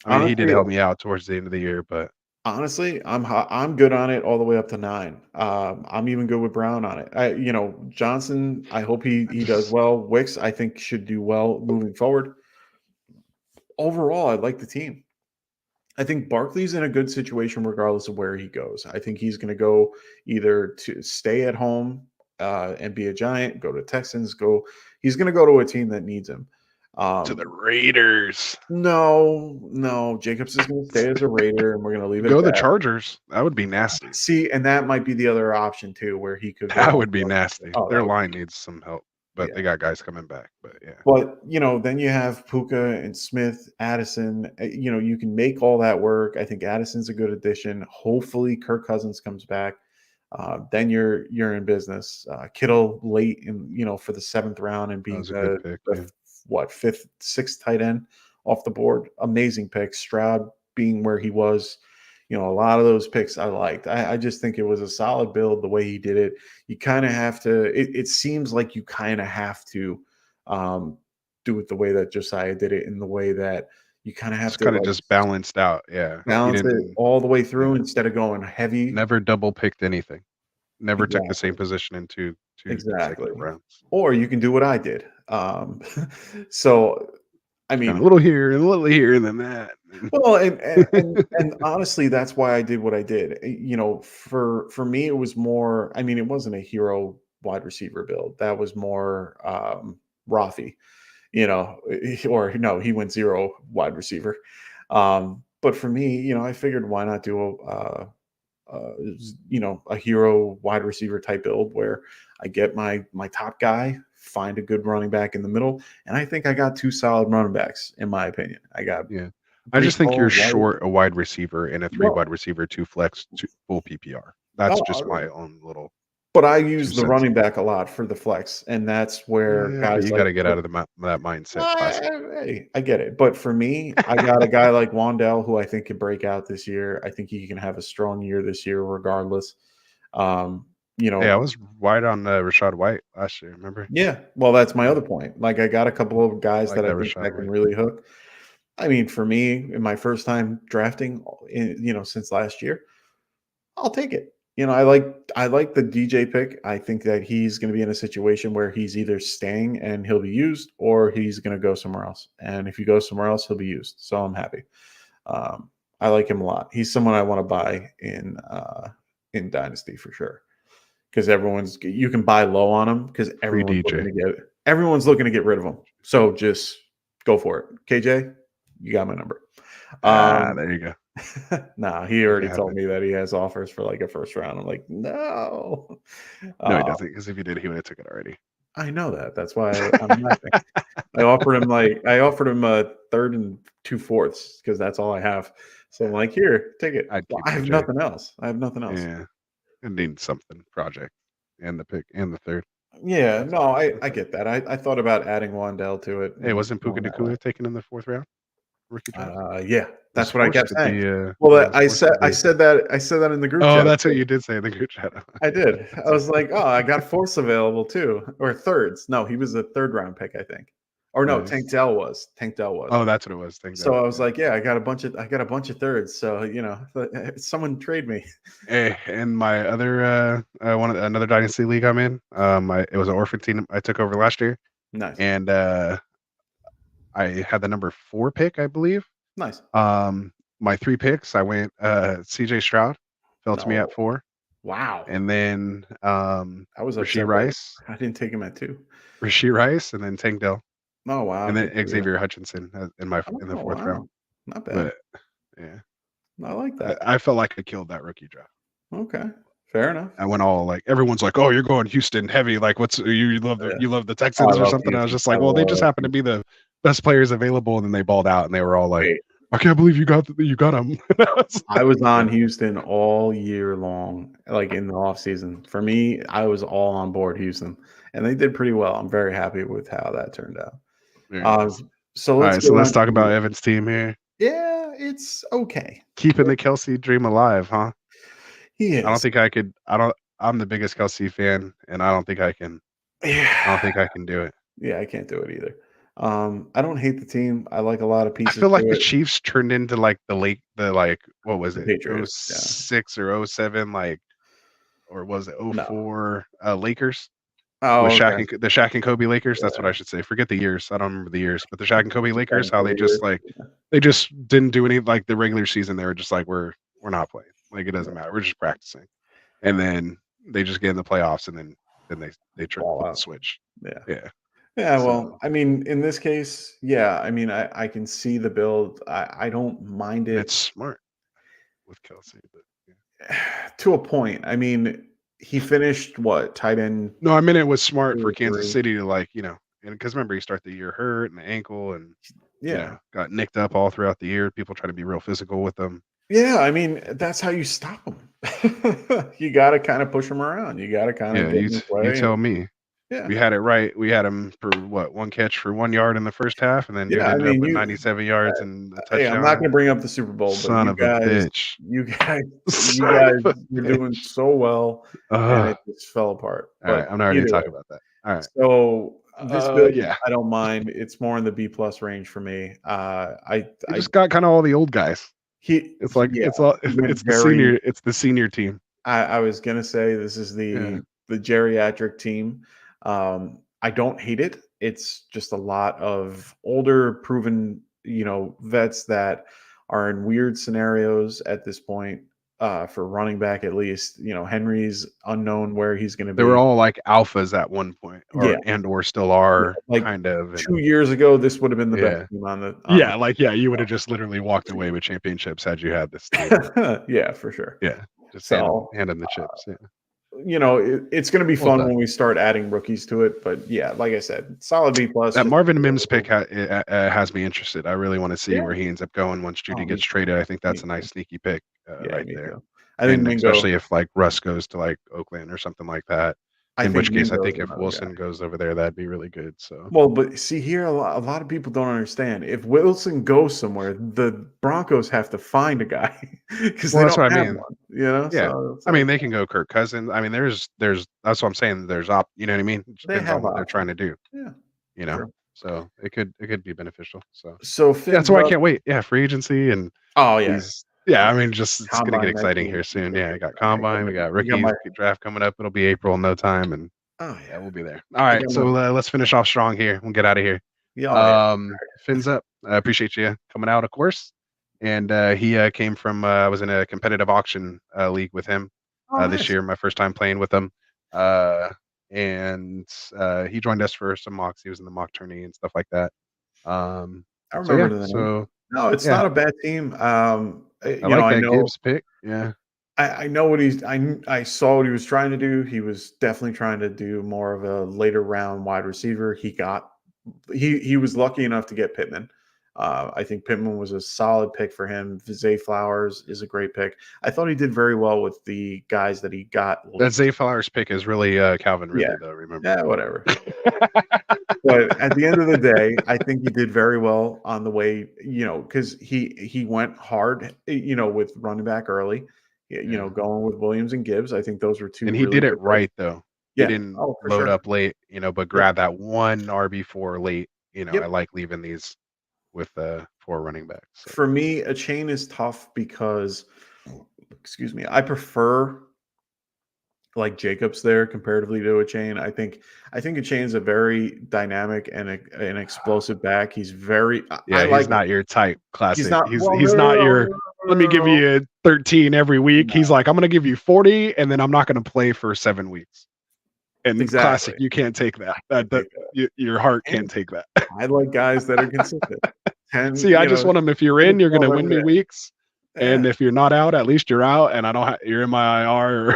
I mean, honestly, he did help me out towards the end of the year, but honestly, I'm good on it all the way up to 9. I'm even good with Brown on it. Johnson, I hope he does well. Wicks, I think, should do well moving forward. Overall, I like the team. I think Barkley's in a good situation regardless of where he goes. I think he's going to go either to stay at home and be a Giant, go to Texans, he's going to go to a team that needs him. To the Raiders. No. Jacobs is going to stay as a Raider, and we're going to leave it. Go to the Chargers. That would be nasty. See, and that might be the other option too, where he could. That would be nasty. Their line needs some help, but they got guys coming back. But yeah. But then you have Puka and Smith, Addison. You can make all that work. I think Addison's a good addition. Hopefully, Kirk Cousins comes back. then you're in business. Kittle late in for the 7th round and That being was a good pick. the fifth, sixth tight end off the board. Amazing pick. Stroud being where he was. A lot of those picks I liked. I just think it was a solid build the way he did it. You kind of have to. It seems like you kind of have to do it the way that Josiah did it, in the way that you kind of have It's to kind of just balanced out. Yeah. balance it all the way through yeah. instead of going heavy. Never double picked anything. Never took the same Exactly. position in two Exactly. consecutive rounds. Or you can do what I did. So, I Kind of mean, a little here and a little here and then that. well, and honestly, that's why I did what I did. For me, it was more. I mean, it wasn't a hero wide receiver build. That was more Rafi. Or no, he went 0 wide receiver. But for me, I figured why not do a hero wide receiver type build where I get my top guy, find a good running back in the middle, and I think I got 2 solid running backs in my opinion. I got I just think you're Brees Hall, short a wide receiver and a 3 well, wide receiver, 2 flex, 2 full PPR. That's just my own little but I 2 use the cents. running back a lot for the flex, and that's where Yeah, but guys you like got to get out of that mindset. Classic. Hey, I get it. But for me, I got a guy like Wandell who I think can break out this year. I think he can have a strong year this year regardless. Yeah, I was wide on Rashad White last year. Remember? Yeah, well, that's my other point. Like, I got a couple of guys I like that I that think Rashad that can White. really hook. I mean, for me, in my first time drafting, since last year, I'll take it. I like the DJ pick. I think that he's going to be in a situation where he's either staying and he'll be used, or he's going to go somewhere else. And if he goes somewhere else, he'll be used. So I'm happy. I like him a lot. He's someone I want to buy in Dynasty for sure. Because you can buy low on him because Free everyone's looking to get rid of him. So just go for it. KJ, you got my number. There you go. Nah, he already have told it. me that he has offers for like a first round. I'm like, no. No, he doesn't. Because if he did, he would have took it already. I know that. That's why I'm laughing. I offered him a 3rd and 2/4 because that's all I have. So I'm like, here, take it. I'd keep I have KJ. nothing else. Yeah, I need something project and the pick and the 3rd. Yeah, no, I get that. I thought about adding Wandell to it. Hey, wasn't Puka going that way. Nacua taken in the 4th round? Rookie draft. Yeah, that's what I kept saying. Well, Well, I said that in the group chat. Oh, that's what you did say in the group chat. I did. I was like, oh, I got 4ths available too, or 3rds. No, he was a 3rd round pick, I think. Or no, Nice. Tank Dell was. Oh, that's what it was. So I was like, yeah, I got a bunch of 3rds. So someone trade me. Hey, and my other another dynasty league I'm in. It was an orphan team I took over last year. Nice. And I had the number 4 pick, I believe. Nice. My 3 picks, I went CJ Stroud fell to me at 4. Wow. And then I was Rashee Rice. I didn't take him at 2. Rashee Rice and then Tank Dell. Oh wow. And then Xavier Hutchinson in the 4th round. Not bad. But yeah. I like that. I felt like I killed that rookie draft. Okay. Fair enough. I went all like everyone's like, "Oh, you're going Houston heavy. Like, you love the Texans or something?" I was just like, "Well, they just happen to be the best players available," and then they balled out, and they were all like, "I can't believe you got them." I was on Houston all year long, like in the off season. For me, I was all on board Houston, and they did pretty well. I'm very happy with how that turned out. Nice. So let's talk about Evan's team here. Yeah, it's okay. Keeping the Kelsey dream alive, huh? He is. I don't think I could. I'm the biggest Kelsey fan, and I don't think I can. Yeah. I don't think I can do it. Yeah, I can't do it either. I don't hate the team. I like a lot of pieces. I feel like the Chiefs turned into like what was it? Patriots, 06 or 07, or was it 04 Lakers? Oh, with okay. the Shaq and Kobe Lakers. That's what I should say. Forget the years. I don't remember the years, but the Shaq and Kobe Lakers, how they just they just didn't do any like the regular season. They were just like, we're not playing. Like it doesn't matter. We're just practicing. And then they just get in the playoffs, and then they try to flip the switch. Yeah. Well, I mean, in this case, yeah. I mean, I can see the build. I don't mind it. It's smart with Kelsey, but to a point. I mean, he finished what, tight end? No, I mean it was smart for Kansas City to and because remember you start the year hurt and the ankle and got nicked up all throughout the year. People try to be real physical with them. Yeah, I mean that's how you stop them. You got to kind of push him around. You got to kind of Yeah, get in his way. you tell me. Yeah. We had it right. We had him for what, 1 catch for 1 yard in the first half, and then dude Yeah, I ended up mean, with 97 yards and a hey, I'm not going touchdown. to bring up the Super Bowl, but Son of a bitch. you guys Son of a were doing bitch. so well, and it just fell apart. All right, But I'm not ready to either talk way, about that. All right. so this build, Yeah. I don't mind. It's more in the B+ range for me. You just got kind of all the old guys. It's like yeah, it's the senior team. I was gonna say this is the geriatric team. I don't hate it. It's just a lot of older, proven, vets that are in weird scenarios at this point. For running back, at least, Henry's unknown where he's going to They were be. all like alphas at one point, Yeah, or still are, like kind of. 2 years ago, this would have been the best team on the. You would have just literally walked away with championships had you had this team. Yeah, for sure. Yeah, just So, hand them the chips. Yeah. It's going to be Well fun done. when we start adding rookies to it. But yeah, like I said, solid B+. That Marvin Mims pick has me interested. I really want to see where he ends up going once Judy gets traded. I think that's a nice sneaky pick right there. Too. I think Mingo, especially if like Russ goes to like Oakland or something like that. In which case, I think if Wilson goes over there, that'd be really good. So well, but see here, a lot of people don't understand. If Wilson goes somewhere, the Broncos have to find a guy because that's what I mean. One, Yeah, So I mean they can go Kirk Cousins. I mean there's that's what I'm saying. There's you know what I mean? It depends on what they're trying to do. Yeah, True. So it could be beneficial. So that's why I can't wait. Yeah, free agency and I mean, just it's going to get exciting here soon. Yeah, we got combine, we got rookies, draft coming up. It'll be April in no time, and we'll be there. All right, so let's finish off strong here. We'll get out of here. Fins up. I appreciate you coming out, of course. And he came from. I was in a competitive auction league with him this year. My first time playing with him, and he joined us for some mocks. He was in the mock tourney and stuff like that. I remember that. So no, it's not a bad team. I like that Gibbs pick. Yeah. I know what I saw what he was trying to do. He was definitely trying to do more of a later round wide receiver. He was lucky enough to get Pittman. I think Pittman was a solid pick for him. Zay Flowers is a great pick. I thought he did very well with the guys that he got. That Zay Flowers pick is really Calvin Ridley, though, remember? Yeah, whatever. But at the end of the day, I think he did very well on the way, because he went hard, with running back early, going with Williams and Gibbs. I think those were two. And he did it right, though. Yeah. He didn't load up late, but grab that one RB4 late. I like leaving these with 4 running backs. So. For me, a chain is tough because, I prefer like Jacobs there comparatively to a chain. I think a chain is a very dynamic and an explosive back. He's very he's not your type classic. He's not your let me give you you 13 every week. No. He's like, I'm gonna give you 40 and then I'm not gonna play for 7 weeks. And classic, you can't take that. Your heart can't take that. I like guys that are consistent. See, I just want them. If you're in, you're gonna win me weeks. And if you're not out, at least you're out, and you're in my IR.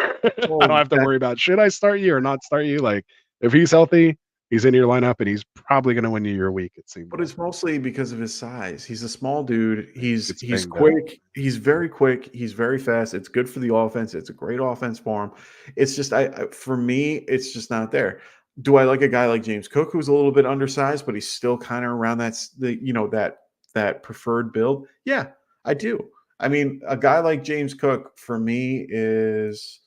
Or I don't have to worry about should I start you or not start you. Like if he's healthy, he's in your lineup, and he's probably going to win you your week. It seems. But it's mostly because of his size. He's a small dude. He's quick. He's very quick. He's very fast. It's good for the offense. It's a great offense for him. It's just for me, it's just not there. Do I like a guy like James Cook who's a little bit undersized, but he's still kind of around that preferred build? Yeah, I do. I mean, a guy like James Cook for me is,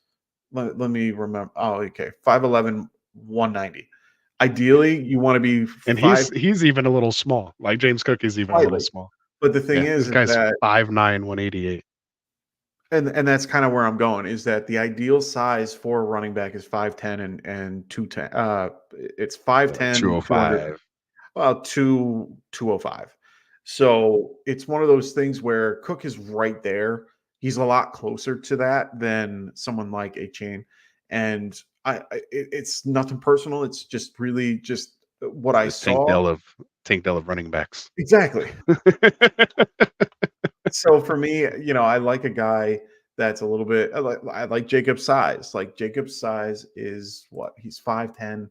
let me remember. Oh, okay. 5'11", 190. Ideally, you want to be and he's even a little small. Like James Cook is even a little small. But the thing is, this guy's 5'9", 188. And that's kind of where I'm going, is that the ideal size for a running back is 5'10" and 210. It's 5'10", 205. Well, 205. So it's one of those things where Cook is right there. He's a lot closer to that than someone like a chain. And it's nothing personal. It's just really just what I saw. Tank Dell of running backs. Exactly. So for me, I like a guy that's a little bit. I like Jacob's size. Like Jacob's size is what? He's 5'10",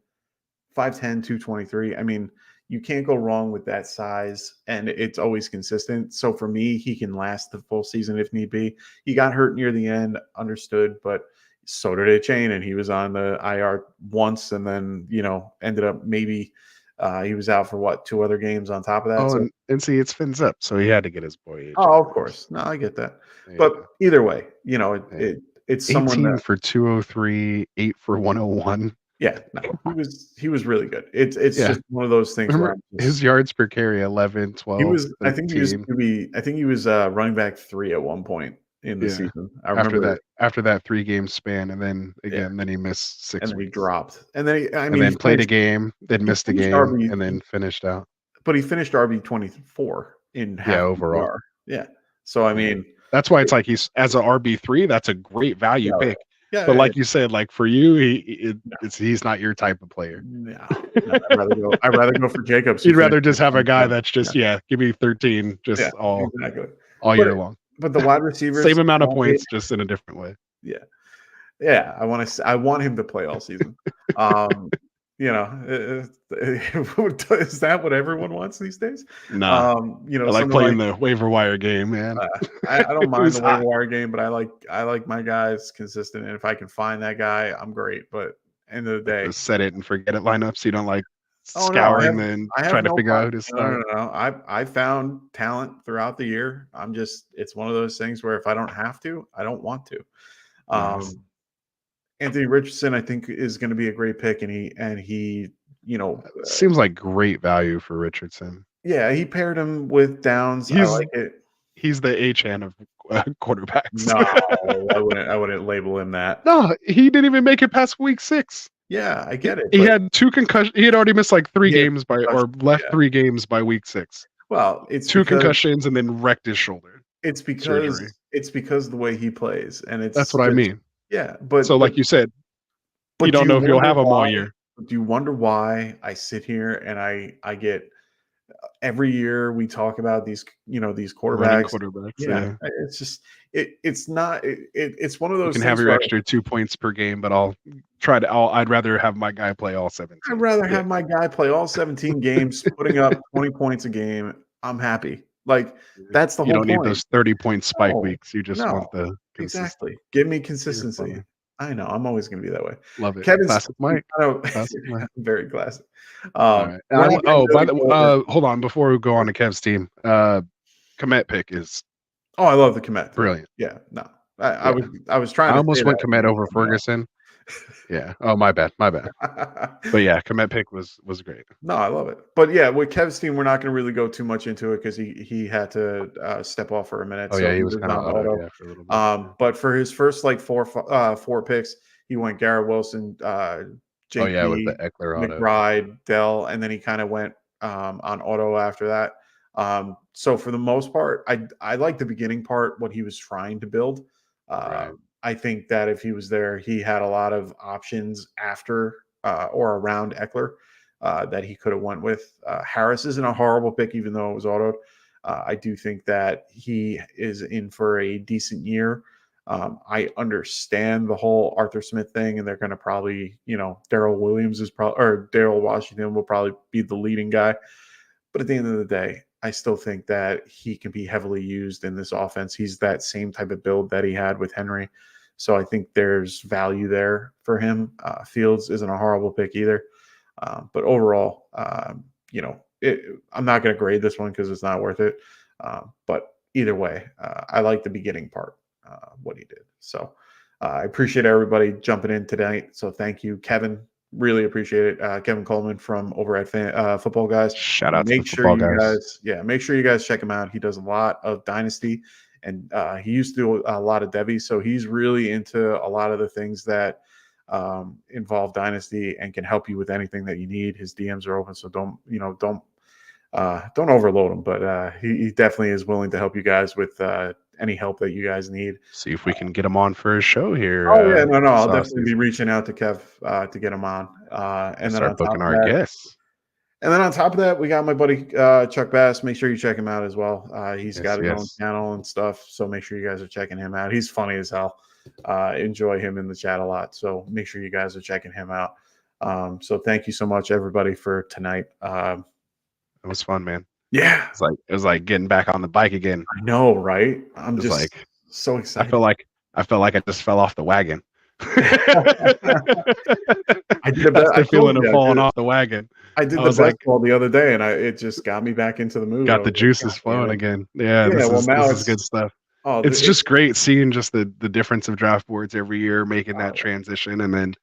223. I mean, you can't go wrong with that size, and it's always consistent. So for me, he can last the full season if need be. He got hurt near the end, understood, but so did Chain, and he was on the IR once, and then ended up maybe he was out for 2 other games on top of that. Oh, So, and see, it's Fins up, so he had to get his boy. oh, of course, no, I get that. Yeah. But either way, it's someone 18 that, for 203, 8 for 101. yeah, no, he was really good. It's just one of those things where Remember his yards per carry 11, 12. he was. 13. I think he was running back 3 at one point in the season. I remember after that 3-game span, and then then he missed 6 and then he weeks. dropped, and then then played a game, then missed a game, RB, and then finished out. But he finished RB 24 in half overall. PPR. Yeah, so I mean, that's why it's like he's as a RB3. That's a great value pick. Yeah, but like you said, like for you, he's not your type of player. No, I'd rather go for Jacobs. You'd rather just have a guy that's just give me 13 all year long. But the wide receivers, same amount of points, just in a different way. Yeah. I want him to play all season. Is that what everyone wants these days? No. I like playing the waiver wire game, man. I don't mind the waiver wire game, but I like my guys consistent, and if I can find that guy, I'm great. But end of the day, just set it and forget it lineup, so you don't like scouring and trying to figure out who to start. No. I found talent throughout the year. It's one of those things where if I don't have to, I don't want to. Nice. Anthony Richardson, I think, is going to be a great pick, and he seems like great value for Richardson. Yeah, he paired him with Downs. I like it. He's the H-Chan of quarterbacks. No, I wouldn't label him that. No, he didn't even make it past week 6. Yeah, I get it. He had 2 concussions. He had already missed like 3 games left 3 games by week 6. Well, it's 2 concussions and then wrecked his shoulder. It's because the way he plays, and that's what I mean. Yeah, but like you said, you don't know if you'll have him all year. Do you wonder why I sit here and I get every year we talk about these quarterbacks? Yeah. It's just it's one of those. You can have your extra 2 points per game, but I'd rather have my guy play all 17. I'd rather have my guy play all 17 games, putting up 20 points a game. I'm happy. Like that's the whole point. You don't need those 30-point spike weeks. You just want the exactly. Give me consistency. I know. I'm always going to be that way. Love it. Kevin's classic Mike. Classic Mike. Very classic. By the way, hold on. Before we go on to Kev's team, Komet pick is. Oh, I love the Komet. Brilliant. Yeah. No, I was trying. I almost went Komet over Ferguson. Yeah. Oh, my bad. But yeah, Komet pick was great. No, I love it. But yeah, with Kev's team, we're not going to really go too much into it because he had to step off for a minute. Oh, so he was kind of auto for a little bit. But for his first four picks, he went Garrett Wilson, JP, with the Eckler auto, McBride, Dell, and then he kind of went on auto after that. So for the most part, I like the beginning part, what he was trying to build. Right. I think that if he was there, he had a lot of options after or around Eckler that he could have went with. Harris isn't a horrible pick, even though it was autoed. I do think that he is in for a decent year. I understand the whole Arthur Smith thing, and they're going to probably, Darrell Williams or Darrell Washington will probably be the leading guy. But at the end of the day, I still think that he can be heavily used in this offense. He's that same type of build that he had with Henry. So I think there's value there for him. Fields isn't a horrible pick either. But overall, I'm not going to grade this one because it's not worth it. But either way, I like the beginning part, what he did. So I appreciate everybody jumping in tonight. So thank you, Kevin. Really appreciate it. Kevin Coleman from over at Football Guys. Shout out to Football Guys. Make sure you guys check him out. He does a lot of Dynasty. And he used to do a lot of Debbie, so he's really into a lot of the things that involve Dynasty and can help you with anything that you need. His DMs are open, so don't overload him. But he definitely is willing to help you guys with any help that you guys need. See if we can get him on for a show here. I'll definitely be reaching out to Kev to get him on. And then start booking our guests. And then on top of that, we got my buddy Chuck Bass. Make sure you check him out as well. He's got his own channel and stuff, so make sure you guys are checking him out. He's funny as hell. Enjoy him in the chat a lot, so make sure you guys are checking him out. So thank you so much, everybody, for tonight. It was fun, man. Yeah, It was like getting back on the bike again. I know, right? I'm It's just like so I excited. felt like I just fell off the wagon. I did a That's I the told feeling you, of falling off the wagon. I did I the was like, basketball the other day, and it just got me back into the mood. I got the was like, juices "God flowing damn it." again. Yeah, Yeah, well, now this is it's good stuff. oh, It's just great seeing just the difference of draft boards every year, making that Oh. transition, and then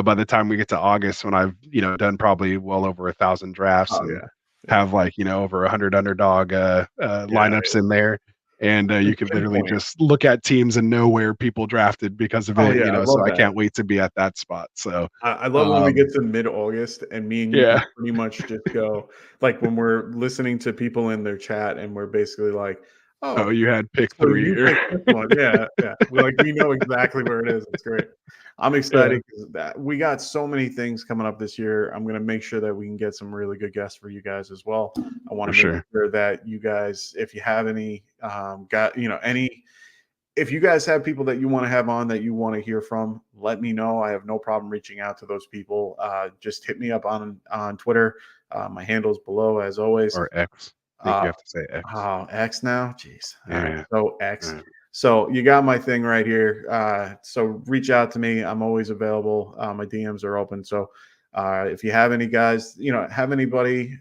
by the time we get to August, when I've done probably well over 1,000 drafts and yeah. have like over 100 underdog lineups in there, and you could literally pinpoint. just look at teams and know where people drafted because of Oh, it. yeah, I So love I that. can't wait to be at that spot. So I love when we get to mid-August and me and you yeah. can pretty much just go like when we're listening to people in their chat and we're basically like, Oh, oh, you had pick so 3. you picked this one. Yeah, yeah. We know exactly where it is. It's great. I'm excited because we got so many things coming up this year. I'm going to make sure that we can get some really good guests for you guys as well. I want to make sure that you guys, if you have any, if you guys have people that you want to have on that you want to hear from, let me know. I have no problem reaching out to those people. Just hit me up on Twitter. My handle's below as always. Or X. I think you have to say X. Oh, X now? Jeez. Yeah. All right. So X. Right. So you got my thing right here. So reach out to me. I'm always available. My DMs are open. So if you have any guys, have anybody,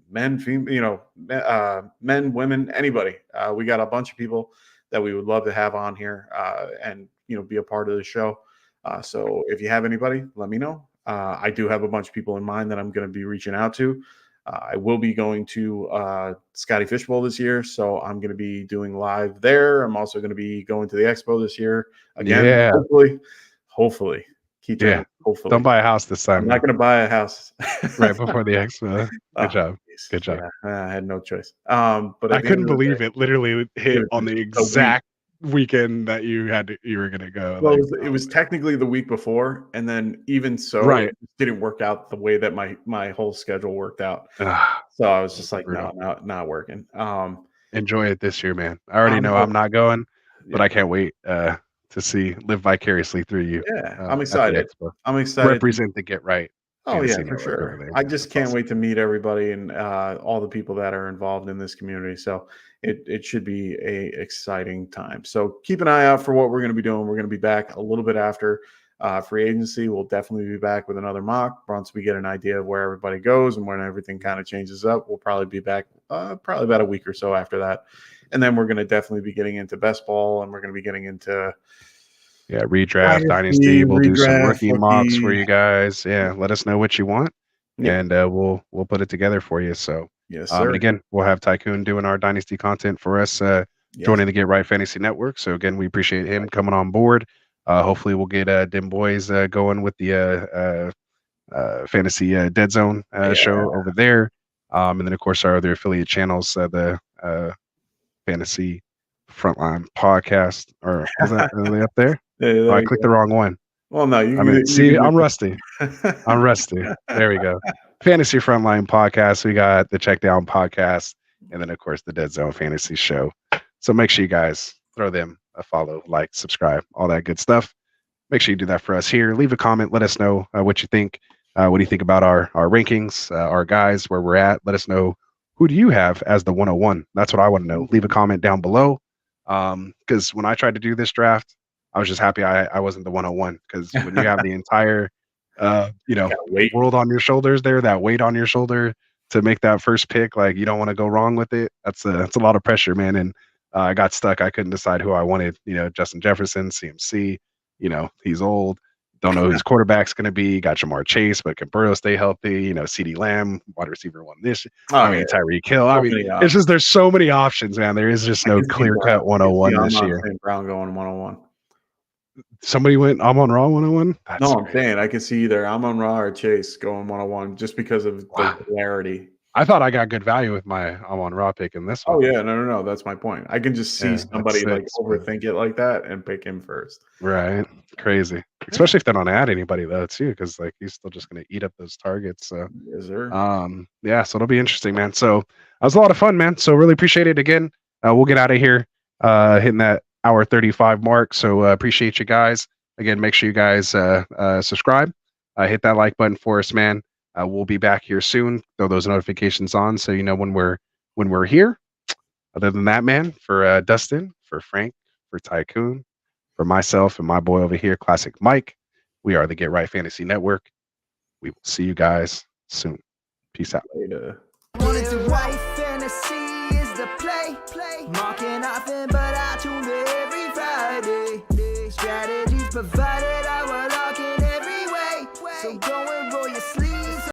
men, female, men, women, anybody. We got a bunch of people that we would love to have on here and be a part of the show. So if you have anybody, let me know. I do have a bunch of people in mind that I'm going to be reaching out to. I will be going to Scotty Fishbowl this year, so I'm going to be doing live there. I'm also going to be going to the expo this year again. Yeah. Hopefully. Hopefully. Don't buy a house this time. I'm not going to buy a house right before the expo. Good job. Good job. Yeah, I had no choice. But I couldn't believe it. Literally hit on the exact weekend that you were gonna go. Well, it was technically the week before, and then even so, it didn't work out the way that my whole schedule worked out. So I was just like, no, not working. Enjoy it this year, man. I already know I'm not going, but I can't wait to live vicariously through you. Yeah, I'm excited. I'm excited. Represent the Get Right. Oh yeah, for sure. I just can't wait to meet everybody and all the people that are involved in this community. So it should be a exciting time. So keep an eye out for what we're going to be doing. We're going to be back a little bit after free agency. We'll definitely be back with another mock once we get an idea of where everybody goes and when everything kind of changes up. We'll probably be back probably about a week or so after that, and then we're going to definitely be getting into best ball, and we're going to be getting into redraft, Dynasty. We'll do some rookie mocks for you guys. Yeah, let us know what you want, and we'll put it together for you. So, yes, sir. And again, we'll have Tycoon doing our Dynasty content for us, joining the Get Right Fantasy Network. So again, we appreciate him coming on board. Hopefully, we'll get Dim Boys going with the Fantasy Dead Zone show over there, and then of course our other affiliate channels, the Fantasy Frontline Podcast, or is that really up there? I clicked the wrong one. Well, no, I'm rusty. I'm rusty. There we go. Fantasy Frontline Podcast. We got the Check Down Podcast, and then of course the Dead Zone Fantasy Show. So make sure you guys throw them a follow, like, subscribe, all that good stuff. Make sure you do that for us here. Leave a comment. Let us know what you think. What do you think about our rankings, our guys, where we're at? Let us know, who do you have as the 101? That's what I want to know. Leave a comment down below. Because when I tried to do this draft, I was just happy I wasn't the 101. Because when you have the entire world on your shoulders there, that weight on your shoulder to make that first pick, like, you don't want to go wrong with it. That's a lot of pressure, man. And I got stuck. I couldn't decide who I wanted. Justin Jefferson, CMC. He's old. Don't know who his quarterback's going to be. Got Jamar Chase, but can Burrow stay healthy? CeeDee Lamb, wide receiver one this. Tyreek Hill. It's just, there's so many options, man. There is just no clear-cut 101 this year. Brown going 101. Somebody went Amon-Ra 101? No, I'm saying I can see either Amon-Ra or Chase going 101 just because of the clarity. I thought I got good value with my Amon-Ra pick in this one. Oh, yeah. No. That's my point. I can just see somebody overthink it like that and pick him first. Right. Crazy. Especially if they don't add anybody, though, too, because he's still just going to eat up those targets. So, yes, sir. So it'll be interesting, man. So that was a lot of fun, man. So really appreciate it again. We'll get out of here hitting that hour 35 mark. So appreciate you guys. Again, make sure you guys subscribe. Hit that like button for us, man. We'll be back here soon. Throw those notifications on so you know when we're here. Other than that, man, for Dustin, for Frank, for Tycoon, for myself and my boy over here, Classic Mike, we are the Get Right Fantasy Network. We will see you guys soon. Peace out. Later. Wanted to write fantasy is the play. Marking nothing but I tune every Friday. Strategies provide.